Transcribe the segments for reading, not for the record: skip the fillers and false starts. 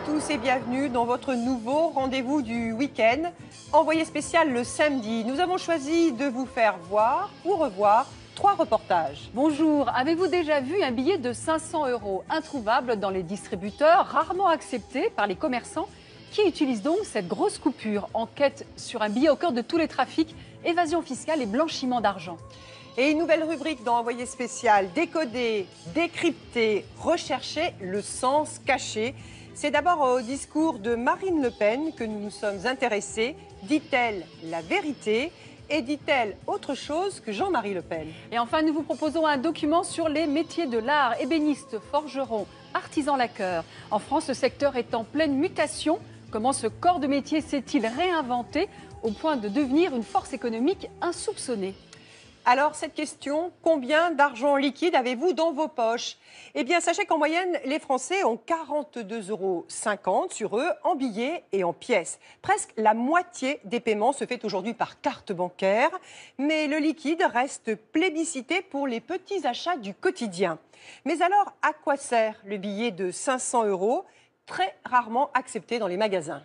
tous et bienvenue dans votre nouveau rendez-vous du week-end. Envoyé spécial le samedi, nous avons choisi de vous faire voir ou revoir 3 reportages. Bonjour, avez-vous déjà vu un billet de 500 € introuvable dans les distributeurs, rarement accepté par les commerçants qui utilisent donc cette grosse coupure? Enquête sur un billet au cœur de tous les trafics, évasion fiscale et blanchiment d'argent. Et une nouvelle rubrique dans Envoyé spécial, décoder, décrypter, rechercher le sens caché. C'est d'abord au discours de Marine Le Pen que nous nous sommes intéressés. Dit-elle la vérité et dit-elle autre chose que Jean-Marie Le Pen? Et enfin, nous vous proposons un document sur les métiers de l'art, ébénistes, forgerons, artisans laqueurs. En France, ce secteur est en pleine mutation. Comment ce corps de métier s'est-il réinventé au point de devenir une force économique insoupçonnée? Alors, cette question, combien d'argent liquide avez-vous dans vos poches? Eh bien, sachez qu'en moyenne, les Français ont 42,50 € sur eux en billets et en pièces. Presque la moitié des paiements se fait aujourd'hui par carte bancaire. Mais le liquide reste plébiscité pour les petits achats du quotidien. Mais alors, à quoi sert le billet de 500 €, très rarement accepté dans les magasins?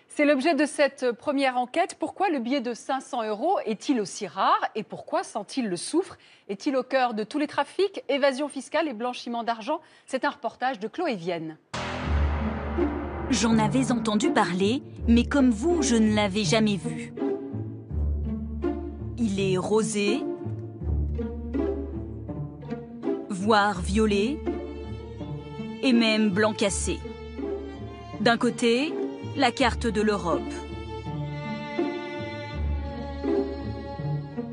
C'est l'objet de cette première enquête. Pourquoi le billet de 500 € est-il aussi rare et pourquoi sent-il le soufre? Est-il au cœur de tous les trafics, évasion fiscale et blanchiment d'argent? C'est un reportage de Chloé Vienne. J'en avais entendu parler, mais comme vous, je ne l'avais jamais vu. Il est rosé, voire violet, et même blanc cassé. D'un côté, la carte de l'Europe.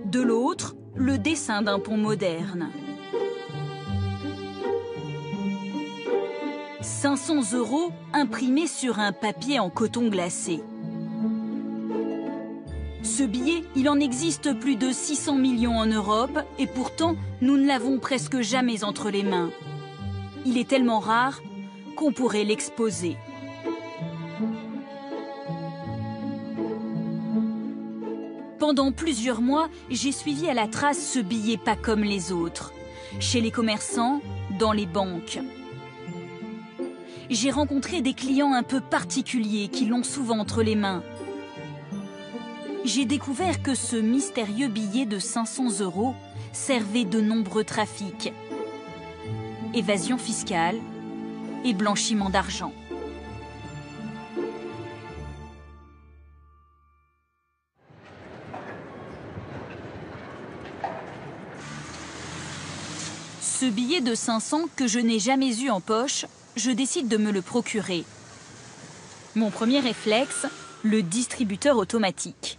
De l'autre, le dessin d'un pont moderne. 500 € imprimés sur un papier en coton glacé. Ce billet, il en existe plus de 600 millions en Europe et pourtant, nous ne l'avons presque jamais entre les mains. Il est tellement rare qu'on pourrait l'exposer. Pendant plusieurs mois, j'ai suivi à la trace ce billet pas comme les autres. Chez les commerçants, dans les banques. J'ai rencontré des clients un peu particuliers qui l'ont souvent entre les mains. J'ai découvert que ce mystérieux billet de 500 € servait de nombreux trafics. Évasion fiscale et blanchiment d'argent. Ce billet de 500 que je n'ai jamais eu en poche, je décide de me le procurer. Mon premier réflexe, le distributeur automatique.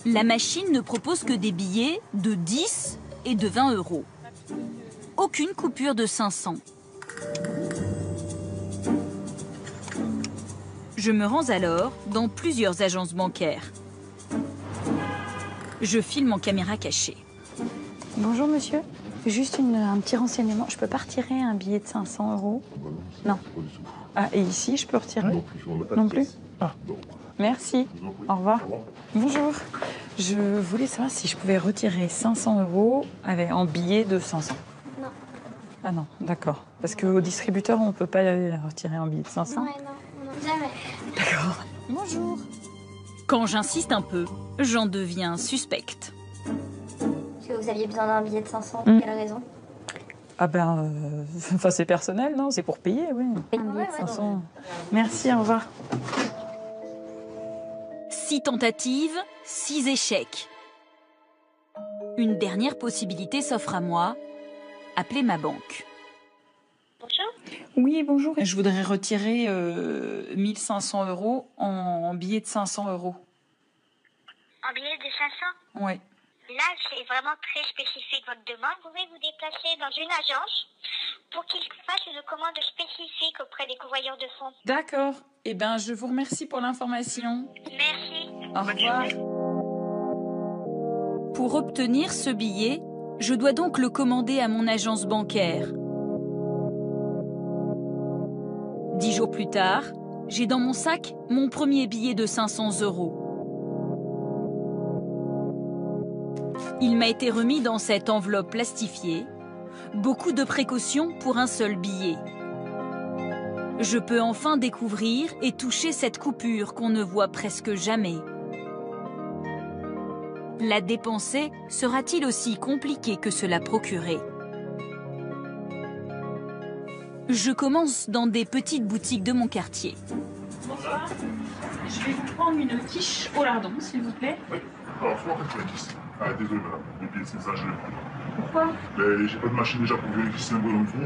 La machine ne propose que des billets de 10 et de 20 €. Aucune coupure de 500. Je me rends alors dans plusieurs agences bancaires. Je filme en caméra cachée. Bonjour monsieur, juste un petit renseignement. Je peux pas retirer un billet de 500 €? Non. Ah, et ici, je peux retirer? Non plus. Ah. Merci. Au revoir. Bonjour. Je voulais savoir si je pouvais retirer 500 € en billet de 500. Non. Ah non, d'accord. Parce qu'au distributeur, on ne peut pas retirer un billet de 500? Ouais, non, jamais. D'accord. Bonjour. Quand j'insiste un peu, j'en deviens suspecte. Est-ce que vous aviez besoin d'un billet de 500 pour quelle raison? Ah ben, c'est personnel, non? C'est pour payer, oui. Un billet de 500. Merci, au revoir. 6 tentatives, 6 échecs. Une dernière possibilité s'offre à moi, appeler ma banque. Bonjour. Oui, bonjour. Je voudrais retirer 1500 € en billet de 500 €. Un billet de 500? Oui. Là, c'est vraiment très spécifique votre demande. Vous pouvez vous déplacer dans une agence pour qu'ils fassent une commande spécifique auprès des convoyeurs de fonds. D'accord. Eh bien, je vous remercie pour l'information. Merci. Au revoir. Pour obtenir ce billet, je dois donc le commander à mon agence bancaire. 10 jours plus tard, j'ai dans mon sac mon premier billet de 500 €. Il m'a été remis dans cette enveloppe plastifiée Beaucoup de précautions pour un seul billet. Je peux enfin découvrir et toucher cette coupure qu'on ne voit presque jamais. La dépenser sera-t-il aussi compliqué que se la procurer? Je commence dans des petites boutiques de mon quartier. Bonsoir. Je vais vous prendre une quiche au lardon, s'il vous plaît. Oui. Alors, soit en fait, la quiche. Ah, désolé, madame. Les billets, c'est ça, je l'ai pris. Pourquoi? Mais j'ai pas de machine déjà pour vérifier si c'est un bon dans le fond.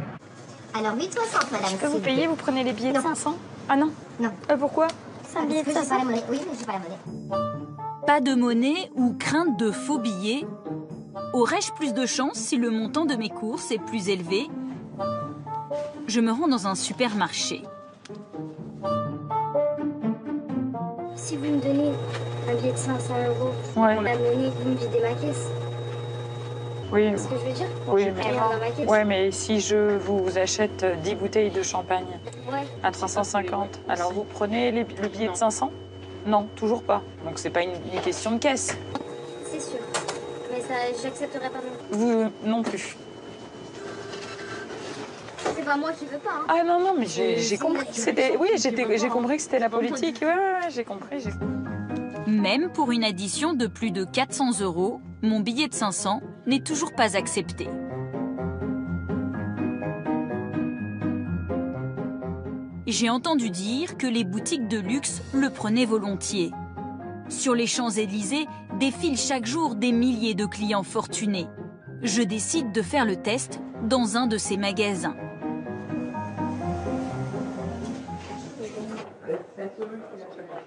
Alors 8,60 madame. Je peux vous payer, vous prenez les billets de Non. 500? Ah non? Non. Pourquoi? C'est un billet de 500. Oui, mais j'ai pas la monnaie. Pas de monnaie ou crainte de faux billets? Aurais-je plus de chance si le montant de mes courses est plus élevé? Je me rends dans un supermarché. Si vous me donnez un billet de 500 €, Ouais. pour la monnaie, vous me videz ma caisse. Oui. C'est ce que je veux dire? Oui, J'ai mais... rien dans ma caisse. Ouais, mais si je vous achète 10 bouteilles de champagne Ouais. à 350, alors vous prenez le billet de 500? Non, toujours pas. Donc c'est pas une question de caisse. C'est sûr. Mais ça, j'accepterai pas non plus. Vous non plus. C'est pas moi qui veux pas. Hein. Ah non, non, mais j'ai compris que c'était... Oui, j'ai compris que c'était la politique. Ouais, j'ai compris. Même pour une addition de plus de 400 €, mon billet de 500 n'est toujours pas accepté. J'ai entendu dire que les boutiques de luxe le prenaient volontiers. Sur les Champs-Élysées défilent chaque jour des milliers de clients fortunés. Je décide de faire le test dans un de ces magasins.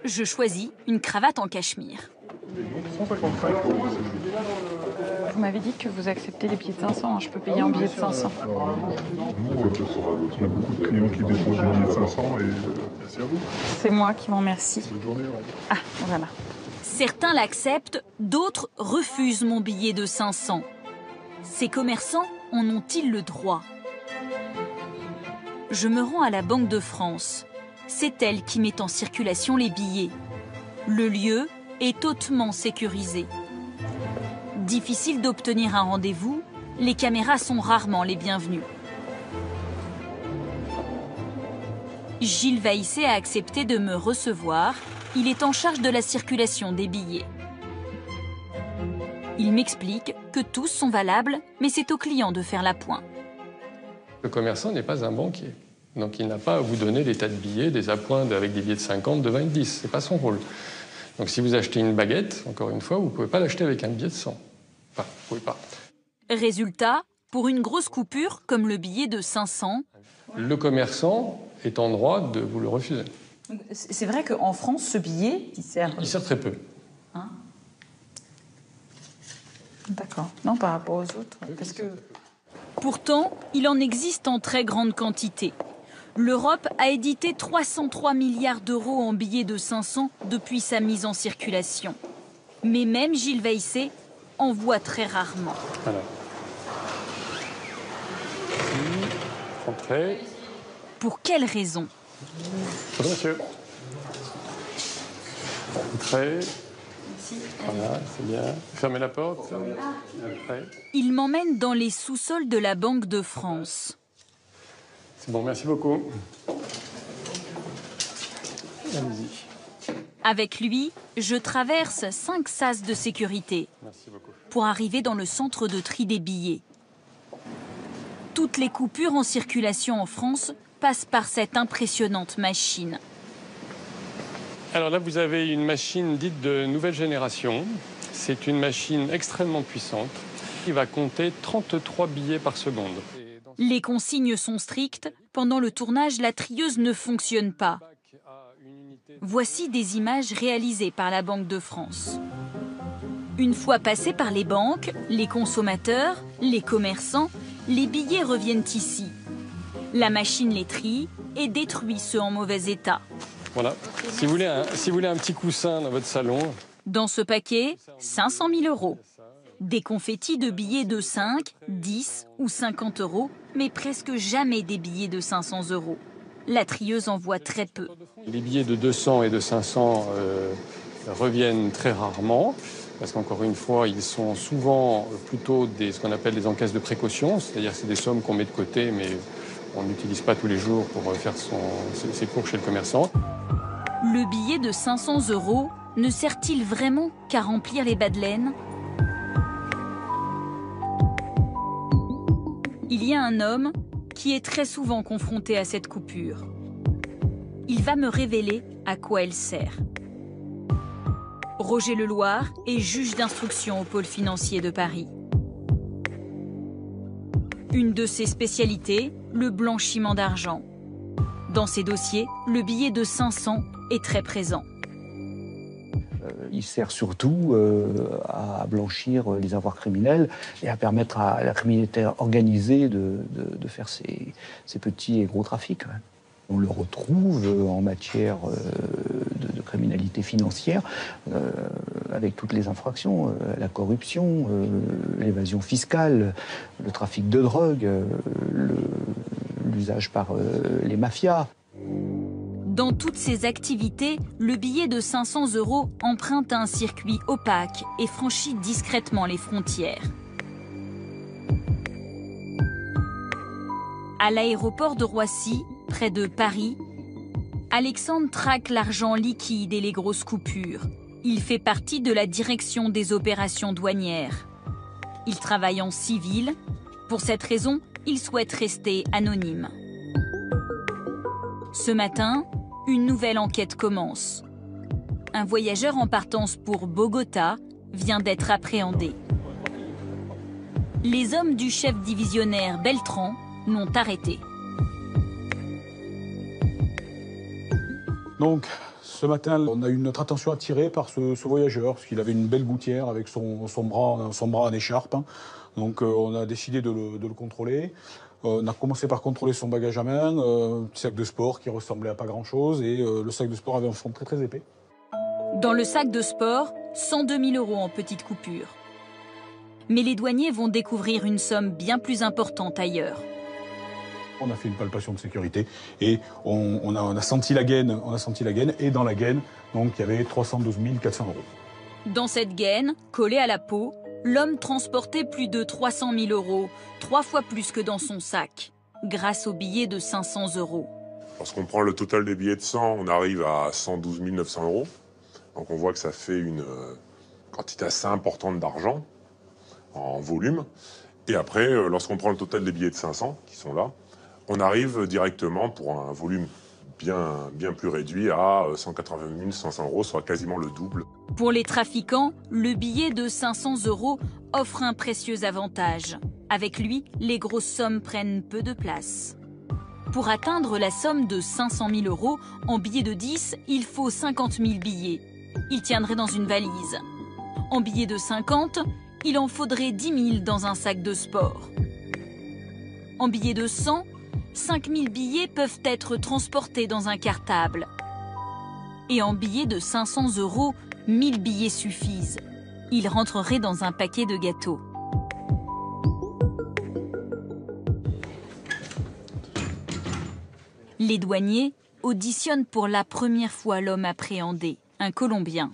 Je choisis une cravate en cachemire. 155 €. Vous m'avez dit que vous acceptez les billets de 500. Je peux payer en billet de 500. Nous, on a beaucoup de clients qui déposent des billets de 500 et merci à vous. C'est moi qui vous remercie. Bonne journée. Au revoir. Ah, voilà. Certains l'acceptent, d'autres refusent mon billet de 500. Ces commerçants en ont-ils le droit? Je me rends à la Banque de France. C'est elle qui met en circulation les billets. Le lieu est hautement sécurisé. Difficile d'obtenir un rendez-vous, les caméras sont rarement les bienvenues. Gilles Vaissé a accepté de me recevoir. Il est en charge de la circulation des billets. Il m'explique que tous sont valables, mais c'est au client de faire la pointe. Le commerçant n'est pas un banquier. Donc il n'a pas à vous donner des tas de billets, des appoints avec des billets de 50, de 20 et de 10. Ce n'est pas son rôle. Donc si vous achetez une baguette, encore une fois, vous ne pouvez pas l'acheter avec un billet de 100. Enfin, vous ne pouvez pas. Résultat, pour une grosse coupure comme le billet de 500, Le commerçant est en droit de vous le refuser. C'est vrai qu'en France, ce billet, il sert... Il sert très peu. Hein? D'accord. Non, par rapport aux autres. Parce que... Pourtant, il en existe en très grande quantité. L'Europe a édité 303 milliards d'euros en billets de 500 depuis sa mise en circulation. Mais même Gilles Vaissé en voit très rarement. Voilà. Entrez. Pour quelle raison? Bonjour monsieur. Entrez. Voilà, c'est bien. Fermez la porte. Après. Il m'emmène dans les sous-sols de la Banque de France. C'est bon, merci beaucoup. Allez-y. Avec lui, je traverse 5 sas de sécurité Merci beaucoup. pour arriver dans le centre de tri des billets. Toutes les coupures en circulation en France passent par cette impressionnante machine. Alors là, vous avez une machine dite de nouvelle génération. C'est une machine extrêmement puissante qui va compter 33 billets par seconde. Les consignes sont strictes. Pendant le tournage, la trieuse ne fonctionne pas. Voici des images réalisées par la Banque de France. Une fois passés par les banques, les consommateurs, les commerçants, les billets reviennent ici. La machine les trie et détruit ceux en mauvais état. Voilà. Si vous voulez un petit coussin dans votre salon. Dans ce paquet, 500 000 euros. Des confettis de billets de 5, 10 ou 50 euros, mais presque jamais des billets de 500 euros. La trieuse en voit très peu. Les billets de 200 et de 500 reviennent très rarement. parce qu'encore une fois, ils sont souvent plutôt ce qu'on appelle des encaisses de précaution, c'est-à-dire que c'est des sommes qu'on met de côté, mais on n'utilise pas tous les jours pour faire ses cours chez le commerçant. Le billet de 500 € ne sert-il vraiment qu'à remplir les bas de laine? Il y a un homme qui est très souvent confronté à cette coupure. Il va me révéler à quoi elle sert. Roger Leloir est juge d'instruction au pôle financier de Paris. Une de ses spécialités, le blanchiment d'argent. Dans ses dossiers, le billet de 500 est très présent. Il sert surtout à blanchir les avoirs criminels et à permettre à la criminalité organisée de faire ses petits et gros trafics. On le retrouve en matière de criminalité financière avec toutes les infractions, la corruption, l'évasion fiscale, le trafic de drogue, l'usage par les mafias. Dans toutes ces activités, le billet de 500 € emprunte un circuit opaque et franchit discrètement les frontières. À l'aéroport de Roissy, près de Paris, Alexandre traque l'argent liquide et les grosses coupures. Il fait partie de la direction des opérations douanières. Il travaille en civil. Pour cette raison, il souhaite rester anonyme. Ce matin, une nouvelle enquête commence. Un voyageur en partance pour Bogota vient d'être appréhendé. Les hommes du chef divisionnaire Beltran l'ont arrêté. Donc, ce matin, on a eu notre attention attirée par ce voyageur, parce qu'il avait une belle gouttière avec son bras en écharpe. Donc, on a décidé de le contrôler. On a commencé par contrôler son bagage à main, un petit sac de sport qui ressemblait à pas grand-chose, et le sac de sport avait un fond très très épais. Dans le sac de sport, 102 000 € en petites coupures. Mais les douaniers vont découvrir une somme bien plus importante ailleurs. On a fait une palpation de sécurité et on a senti la gaine, et dans la gaine, donc il y avait 312 400 €. Dans cette gaine, collée à la peau, l'homme transportait plus de 300 000 €, 3 fois plus que dans son sac, grâce au billet de 500 €. Lorsqu'on prend le total des billets de 100, on arrive à 112 900 €. Donc on voit que ça fait une quantité assez importante d'argent en volume. Et après, lorsqu'on prend le total des billets de 500, qui sont là, on arrive directement pour un volume bien plus réduit à 180 500 €, soit quasiment le double. Pour les trafiquants, le billet de 500 € offre un précieux avantage. Avec lui, les grosses sommes prennent peu de place. Pour atteindre la somme de 500 000 € en billets de 10, il faut 50 000 billets. Ils tiendraient dans une valise. En billets de 50, il en faudrait 10 000 dans un sac de sport. En billets de 100, 5 000 billets peuvent être transportés dans un cartable. Et en billets de 500 €, 1000 billets suffisent. Ils rentreraient dans un paquet de gâteaux. Les douaniers auditionnent pour la première fois l'homme appréhendé, un Colombien.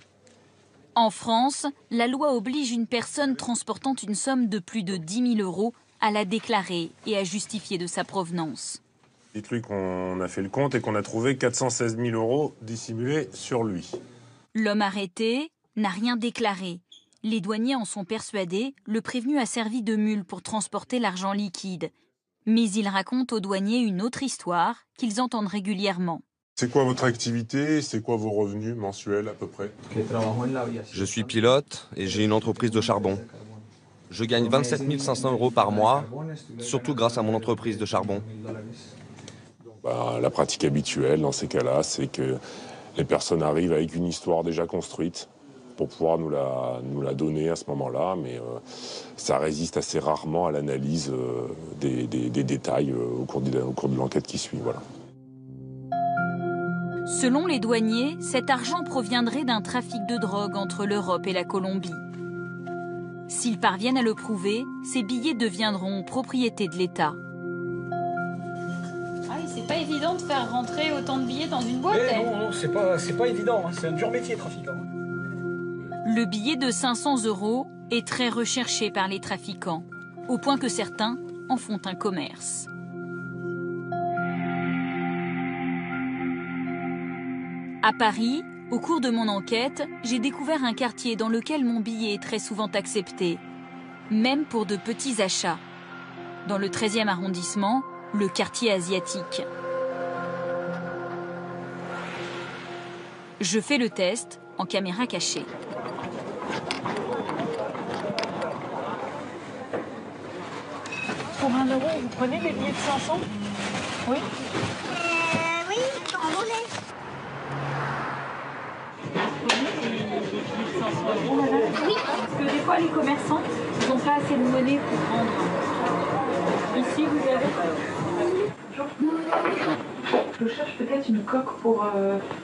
En France, la loi oblige une personne transportant une somme de plus de 10 000 € à la déclarer et à justifier de sa provenance. Dites-lui qu'on a fait le compte et qu'on a trouvé 416 000 € dissimulés sur lui. L'homme arrêté n'a rien déclaré. Les douaniers en sont persuadés, le prévenu a servi de mule pour transporter l'argent liquide. Mais il raconte aux douaniers une autre histoire qu'ils entendent régulièrement. C'est quoi votre activité? C'est quoi vos revenus mensuels à peu près? Je suis pilote et j'ai une entreprise de charbon. Je gagne 27 500 € par mois, surtout grâce à mon entreprise de charbon. La pratique habituelle dans ces cas-là, c'est que les personnes arrivent avec une histoire déjà construite pour pouvoir nous la donner à ce moment-là, mais ça résiste assez rarement à l'analyse des détails au cours de l'enquête qui suit. Voilà. Selon les douaniers, cet argent proviendrait d'un trafic de drogue entre l'Europe et la Colombie. S'ils parviennent à le prouver, ces billets deviendront propriété de l'État. Ah oui, c'est pas évident de faire rentrer autant de billets dans une boîte. Non, c'est pas évident, hein. C'est un dur métier, trafiquant. Le billet de 500 € est très recherché par les trafiquants, au point que certains en font un commerce. À Paris, au cours de mon enquête, j'ai découvert un quartier dans lequel mon billet est très souvent accepté, même pour de petits achats. Dans le 13e arrondissement, le quartier asiatique. Je fais le test en caméra cachée. Pour 1 €, vous prenez des billets de 500? Oui. Oui, en monnaie. Vous prenez des billets de 500 €, madame? Oui. Parce que des fois, les commerçants, ils n'ont pas assez de monnaie pour vendre. Ici, vous avez... Je cherche peut-être une coque pour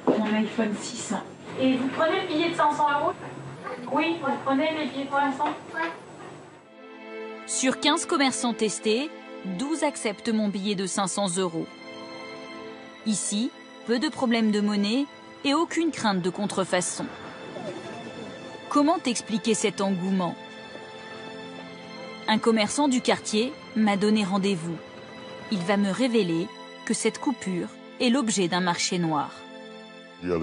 mon iPhone 6. Et vous prenez le billet de 500 €? Oui, vous prenez les billets pour l'instant? Sur 15 commerçants testés, 12 acceptent mon billet de 500 €. Ici, peu de problèmes de monnaie et aucune crainte de contrefaçon. Comment expliquer cet engouement? Un commerçant du quartier m'a donné rendez-vous. Il va me révéler que cette coupure est l'objet d'un marché noir. Il y a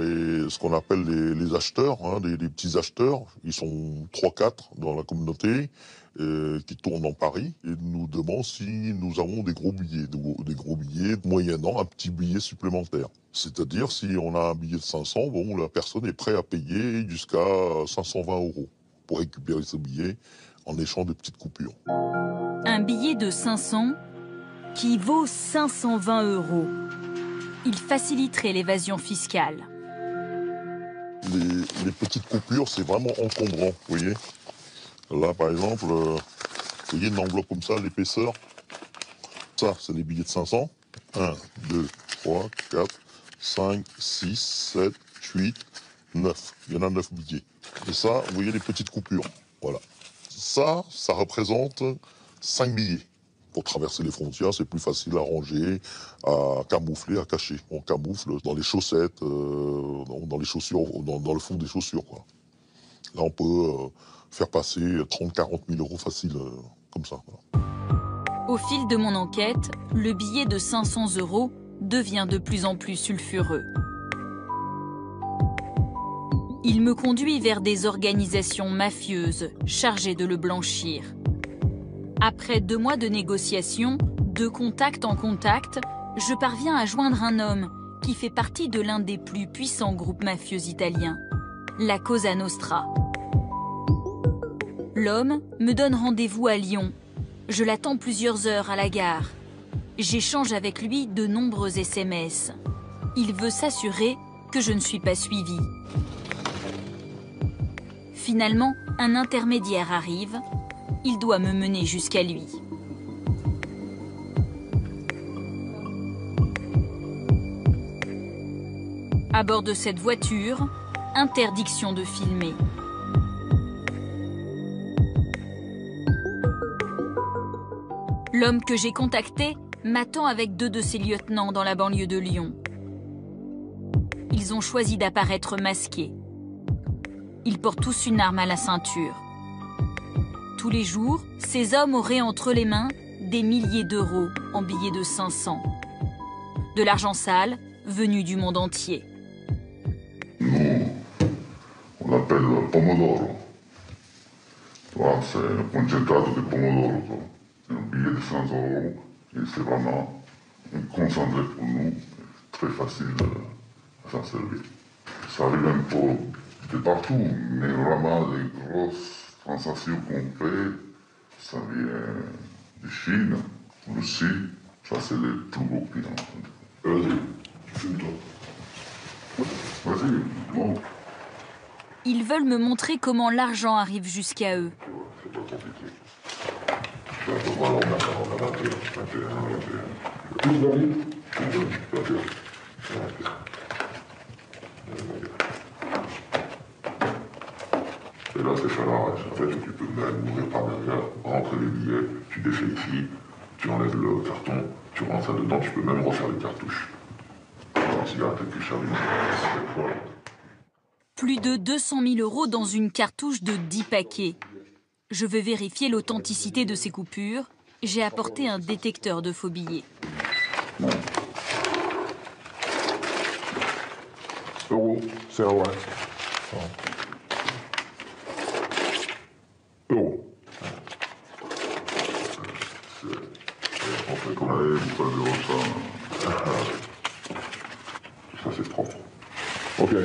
ce qu'on appelle les acheteurs, les petits acheteurs. Ils sont 3-4 dans la communauté qui tournent en Paris et nous demandent si nous avons des gros billets moyennant un petit billet supplémentaire. C'est-à-dire si on a un billet de 500, bon, la personne est prête à payer jusqu'à 520 € pour récupérer ce billet en échange de petites coupures. Un billet de 500 qui vaut 520 €. Il faciliterait l'évasion fiscale. Les petites coupures, c'est vraiment encombrant, vous voyez. Là, par exemple, vous voyez une enveloppe comme ça, l'épaisseur. Ça, c'est les billets de 500. 1, 2, 3, 4, 5, 6, 7, 8, 9. Il y en a 9 billets. Et ça, vous voyez les petites coupures. Voilà. Ça représente 5 billets. Pour traverser les frontières, c'est plus facile à ranger, à camoufler, à cacher. On camoufle dans les chaussettes, dans les chaussures, dans le fond des chaussures, quoi. Là, on peut faire passer 30-40 000 € facile, comme ça. Voilà. Au fil de mon enquête, le billet de 500 € devient de plus en plus sulfureux. Il me conduit vers des organisations mafieuses chargées de le blanchir. Après 2 mois de négociations, de contact en contact, je parviens à joindre un homme qui fait partie de l'un des plus puissants groupes mafieux italiens, la Cosa Nostra. L'homme me donne rendez-vous à Lyon. Je l'attends plusieurs heures à la gare. J'échange avec lui de nombreux SMS. Il veut s'assurer que je ne suis pas suivie. Finalement, un intermédiaire arrive. Il doit me mener jusqu'à lui. À bord de cette voiture, interdiction de filmer. L'homme que j'ai contacté m'attend avec 2 de ses lieutenants dans la banlieue de Lyon. Ils ont choisi d'apparaître masqués. Ils portent tous une arme à la ceinture. Tous les jours, ces hommes auraient entre les mains des milliers d'euros en billets de 500. De l'argent sale venu du monde entier. Nous, on l'appelle pomodoro. C'est un concentrato de pomodoro. C'est un billet de 500 € et c'est vraiment un concentré pour nous, très facile à s'en servir. Ça arrive un peu de partout, mais vraiment les grosses transactions qu'on fait, ça vient de Chine, Russie, ça c'est les plus gros clients. Vas-y, fume-toi. Vas-y, bon. Ils veulent me montrer comment l'argent arrive jusqu'à eux. C'est pas compliqué. Voilà, on a 21. Plus vite. Et là, c'est Chalarès. En fait, tu peux même ouvrir par derrière, rentrer les billets, tu défais ici, tu enlèves le carton, tu rentres ça dedans, tu peux même refaire les cartouches. Alors, s'il y a un truc qui charge, Plus de 200 000 € dans une cartouche de 10 paquets. Je veux vérifier l'authenticité de ces coupures. J'ai apporté un détecteur de faux billets. Euro, c'est vrai. Euro. On fait comme les bouteilles de ça. Ça c'est propre. Ok.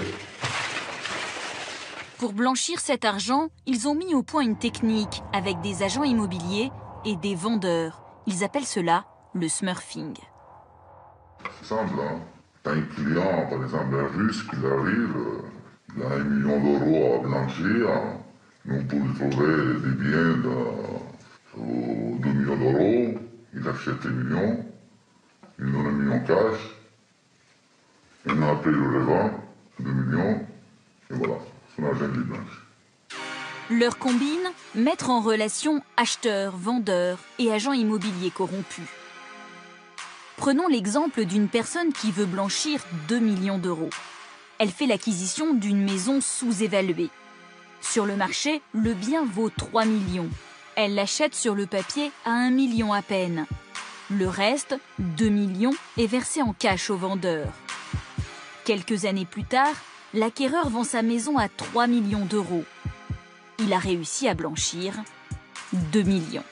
Pour blanchir cet argent, ils ont mis au point une technique avec des agents immobiliers et des vendeurs. Ils appellent cela le smurfing. C'est simple, hein. T'as un client, par exemple un russe, qui arrive, il a 1 million d'euros à blanchir. Nous, on peut lui trouver des biens de 2 millions d'euros. Il achète 1 million, il donne 1 million cash. Et nous, après, il le revend, 2 millions. Et voilà, son argent est blanchi. Leur combine, mettre en relation acheteurs, vendeurs et agents immobiliers corrompus. Prenons l'exemple d'une personne qui veut blanchir 2 millions d'euros. Elle fait l'acquisition d'une maison sous-évaluée. Sur le marché, le bien vaut 3 millions. Elle l'achète sur le papier à 1 million à peine. Le reste, 2 millions, est versé en cash au vendeur. Quelques années plus tard, l'acquéreur vend sa maison à 3 millions d'euros. Il a réussi à blanchir 2 millions.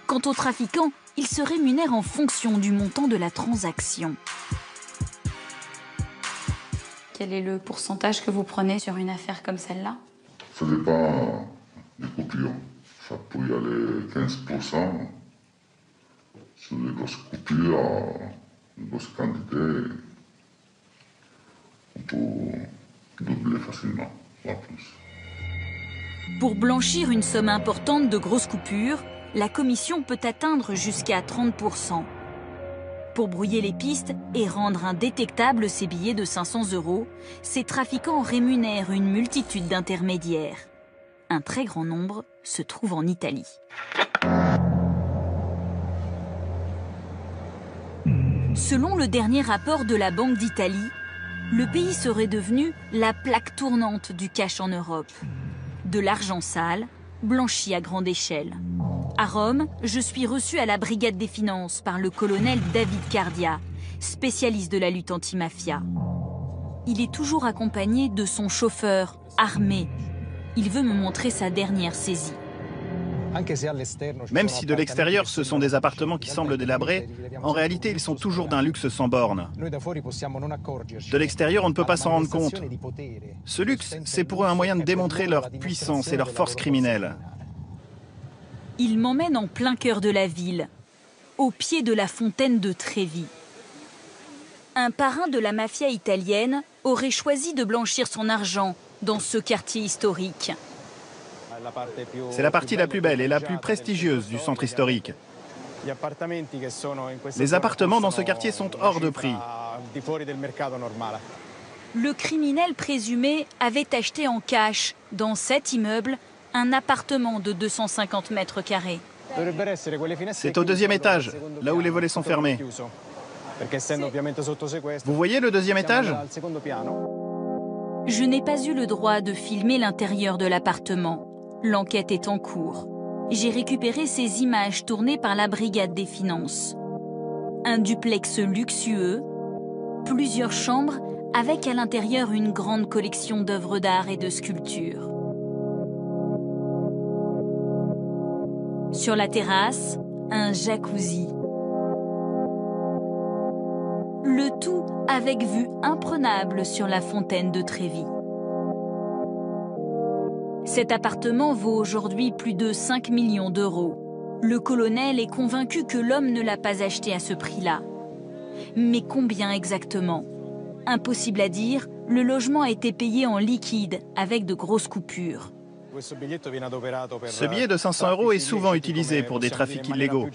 Quant aux trafiquants, ils se rémunèrent en fonction du montant de la transaction. Quel est le pourcentage que vous prenez sur une affaire comme celle-là? Ça dépend des coupures. Ça peut y aller 15%. Sur des grosses coupures, de grosses quantités, on peut doubler facilement, voire plus. Pour blanchir une somme importante de grosses coupures, la commission peut atteindre jusqu'à 30%. Pour brouiller les pistes et rendre indétectables ces billets de 500 €, ces trafiquants rémunèrent une multitude d'intermédiaires. Un très grand nombre se trouve en Italie. Selon le dernier rapport de la Banque d'Italie, le pays serait devenu la plaque tournante du cash en Europe. De l'argent sale, blanchi à grande échelle. À Rome, je suis reçu à la Brigade des Finances par le colonel David Cardia, spécialiste de la lutte anti-mafia. Il est toujours accompagné de son chauffeur, armé. Il veut me montrer sa dernière saisie. Même si de l'extérieur ce sont des appartements qui semblent délabrés, en réalité ils sont toujours d'un luxe sans bornes. De l'extérieur on ne peut pas s'en rendre compte. Ce luxe, c'est pour eux un moyen de démontrer leur puissance et leur force criminelle. Il m'emmène en plein cœur de la ville, au pied de la fontaine de Trevi. Un parrain de la mafia italienne aurait choisi de blanchir son argent dans ce quartier historique. C'est la partie la plus belle et la plus prestigieuse du centre historique. Les appartements dans ce quartier sont hors de prix. Le criminel présumé avait acheté en cash, dans cet immeuble, un appartement de 250 mètres carrés. C'est au 2e étage, là où les volets sont fermés. Vous voyez le 2e étage ? Je n'ai pas eu le droit de filmer l'intérieur de l'appartement. L'enquête est en cours. J'ai récupéré ces images tournées par la Brigade des Finances. Un duplex luxueux, plusieurs chambres avec à l'intérieur une grande collection d'œuvres d'art et de sculptures. Sur la terrasse, un jacuzzi. Le tout avec vue imprenable sur la fontaine de Trevi. Cet appartement vaut aujourd'hui plus de 5 millions d'euros. Le colonel est convaincu que l'homme ne l'a pas acheté à ce prix-là. Mais combien exactement? Impossible à dire, le logement a été payé en liquide avec de grosses coupures. Ce billet de 500 € est souvent utilisé pour des trafics illégaux.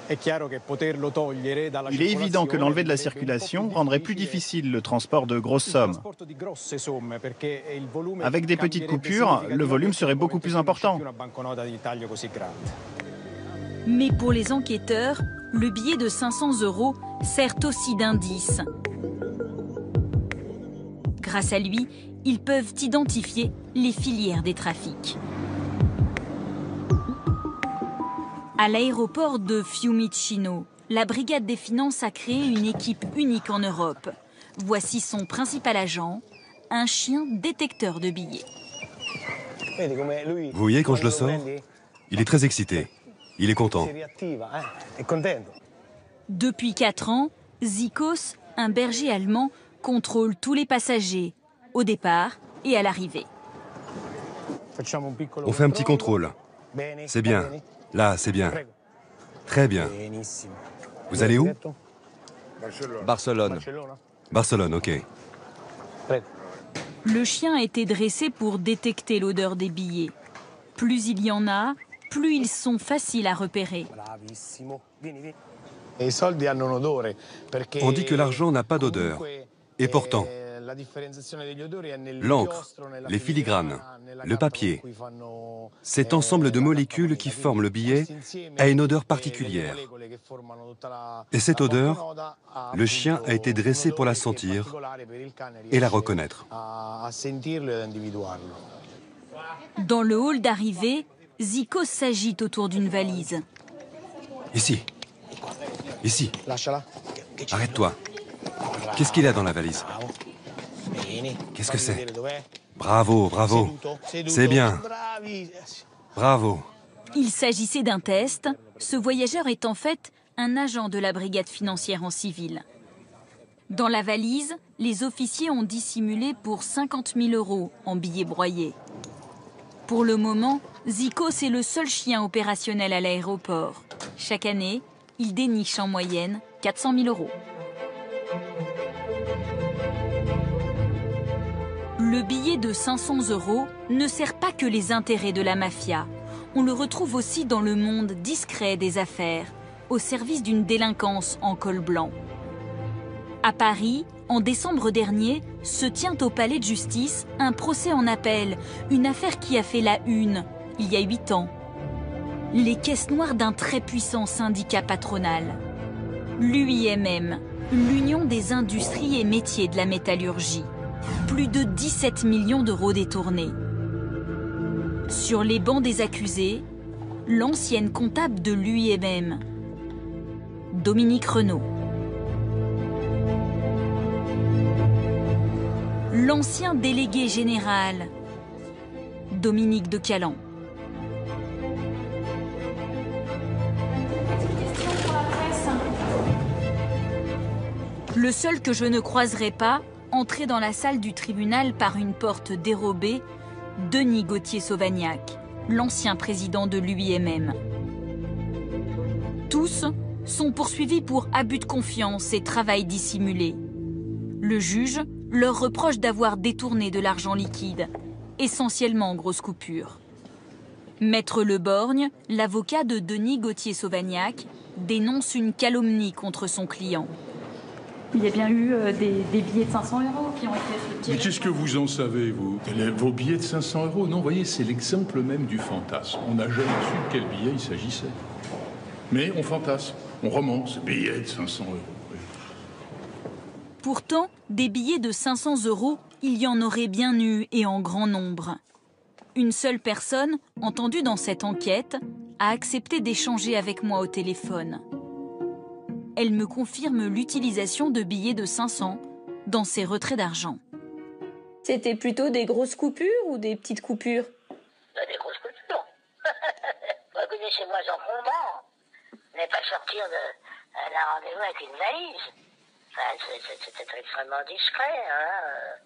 Il est évident que l'enlever de la circulation rendrait plus difficile le transport de grosses sommes. Avec des petites coupures, le volume serait beaucoup plus important. Mais pour les enquêteurs, le billet de 500 € sert aussi d'indice. Grâce à lui, ils peuvent identifier les filières des trafics. À l'aéroport de Fiumicino, la brigade des finances a créé une équipe unique en Europe. Voici son principal agent, un chien détecteur de billets. Vous voyez quand je le sors? Il est très excité. Il est content. Depuis 4 ans, Zikos, un berger allemand, contrôle tous les passagers, au départ et à l'arrivée. On fait un petit contrôle. C'est bien. Là, c'est bien. Très bien. Vous allez où? Barcelone. Barcelone, ok. Le chien a été dressé pour détecter l'odeur des billets. Plus il y en a, plus ils sont faciles à repérer. On dit que l'argent n'a pas d'odeur. Et pourtant, l'encre, les filigranes, le papier, cet ensemble de molécules qui forment le billet a une odeur particulière. Et cette odeur, le chien a été dressé pour la sentir et la reconnaître. Dans le hall d'arrivée, Zikos s'agite autour d'une valise. Ici. Ici. Arrête-toi. Qu'est-ce qu'il a dans la valise? Qu'est-ce que c'est? Bravo, bravo. C'est bien. Bravo. Il s'agissait d'un test. Ce voyageur est en fait un agent de la brigade financière en civil. Dans la valise, les officiers ont dissimulé pour 50 000 € en billets broyés. Pour le moment, Zikos est le seul chien opérationnel à l'aéroport. Chaque année, il déniche en moyenne 400 000 €. Le billet de 500 € ne sert pas que les intérêts de la mafia. On le retrouve aussi dans le monde discret des affaires, au service d'une délinquance en col blanc. À Paris, en décembre dernier, se tient au palais de justice un procès en appel, une affaire qui a fait la une, il y a 8 ans. Les caisses noires d'un très puissant syndicat patronal. L'UIMM, l'Union des industries et métiers de la métallurgie. Plus de 17 millions d'euros détournés. Sur les bancs des accusés, l'ancienne comptable de l'UIMM, Dominique Renaud. L'ancien délégué général, Dominique de Calan. Le seul que je ne croiserai pas, entré dans la salle du tribunal par une porte dérobée, Denis Gauthier-Sauvagnac, l'ancien président de l'UIMM. Tous sont poursuivis pour abus de confiance et travail dissimulé. Le juge leur reproche d'avoir détourné de l'argent liquide, essentiellement en grosses coupures. Maître Leborgne, l'avocat de Denis Gauthier-Sauvagnac, dénonce une calomnie contre son client. Il y a bien eu des billets de 500 € qui ont été retirés. Mais qu'est-ce que vous en savez, vous? Vos billets de 500 €? Non, vous voyez, c'est l'exemple même du fantasme. On n'a jamais su de quel billet il s'agissait. Mais on fantasme, on romance, billets de 500 €. Pourtant, des billets de 500 €, il y en aurait bien eu et en grand nombre. Une seule personne, entendue dans cette enquête, a accepté d'échanger avec moi au téléphone. Elle me confirme l'utilisation de billets de 500 dans ses retraits d'argent. C'était plutôt des grosses coupures ou des petites coupures? Des grosses coupures. Vous connaissez moi j'en comprends. Vous n'allez pas sortir d'un rendez-vous avec une valise. Enfin, c'était extrêmement discret. Hein.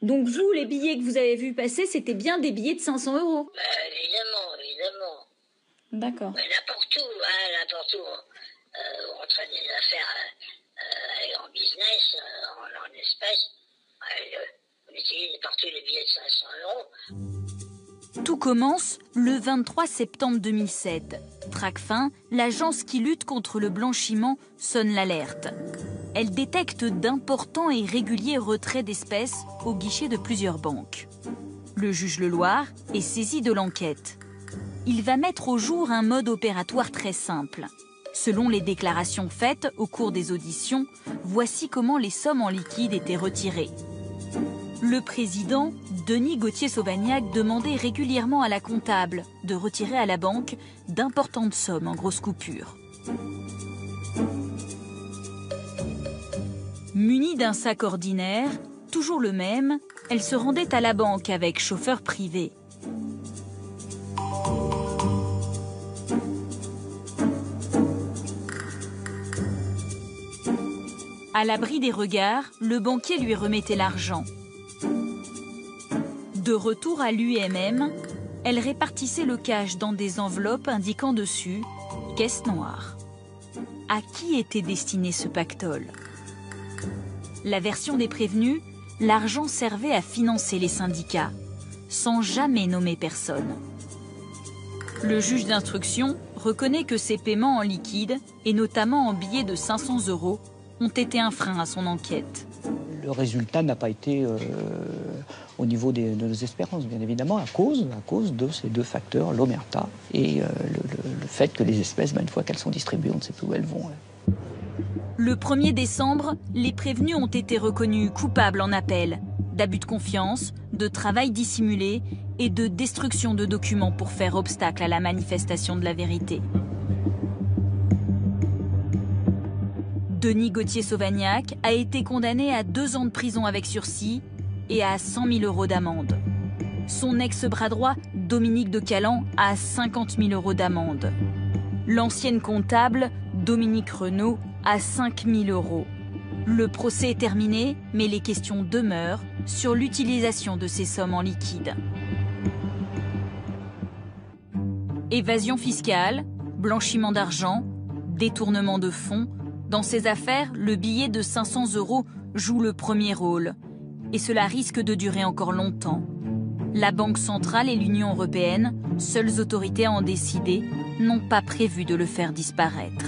Donc vous, les billets que vous avez vus passer, c'était bien des billets de 500 €? Évidemment, évidemment. D'accord. N'importe où, hein, n'importe où. On traite des affaires en business, en espèces. On utilise partout les billets de 500 €. Tout commence le 23 septembre 2007. Tracfin, l'agence qui lutte contre le blanchiment, sonne l'alerte. Elle détecte d'importants et réguliers retraits d'espèces au guichet de plusieurs banques. Le juge Leloir est saisi de l'enquête. Il va mettre au jour un mode opératoire très simple. Selon les déclarations faites au cours des auditions, voici comment les sommes en liquide étaient retirées. Le président, Denis Gauthier-Sauvagnat, demandait régulièrement à la comptable de retirer à la banque d'importantes sommes en grosses coupures. Munie d'un sac ordinaire, toujours le même, elle se rendait à la banque avec chauffeur privé. À l'abri des regards, le banquier lui remettait l'argent. De retour à l'UMM, elle répartissait le cash dans des enveloppes indiquant dessus « caisse noire ». À qui était destiné ce pactole? La version des prévenus, l'argent servait à financer les syndicats, sans jamais nommer personne. Le juge d'instruction reconnaît que ces paiements en liquide, et notamment en billets de 500 €, ont été un frein à son enquête. Le résultat n'a pas été au niveau de nos espérances, bien évidemment, à cause de ces deux facteurs, l'omerta et le fait que les espèces, une fois qu'elles sont distribuées, on ne sait plus où elles vont. Le 1er décembre, les prévenus ont été reconnus coupables en appel d'abus de confiance, de travail dissimulé et de destruction de documents pour faire obstacle à la manifestation de la vérité. Denis Gauthier-Sauvagnat a été condamné à 2 ans de prison avec sursis et à 100 000 € d'amende. Son ex-bras droit, Dominique de Calan, a 50 000 € d'amende. L'ancienne comptable, Dominique Renaud, a 5 000 €. Le procès est terminé, mais les questions demeurent sur l'utilisation de ces sommes en liquide. Évasion fiscale, blanchiment d'argent, détournement de fonds. Dans ces affaires, le billet de 500 € joue le premier rôle. Et cela risque de durer encore longtemps. La Banque centrale et l'Union européenne, seules autorités à en décider, n'ont pas prévu de le faire disparaître.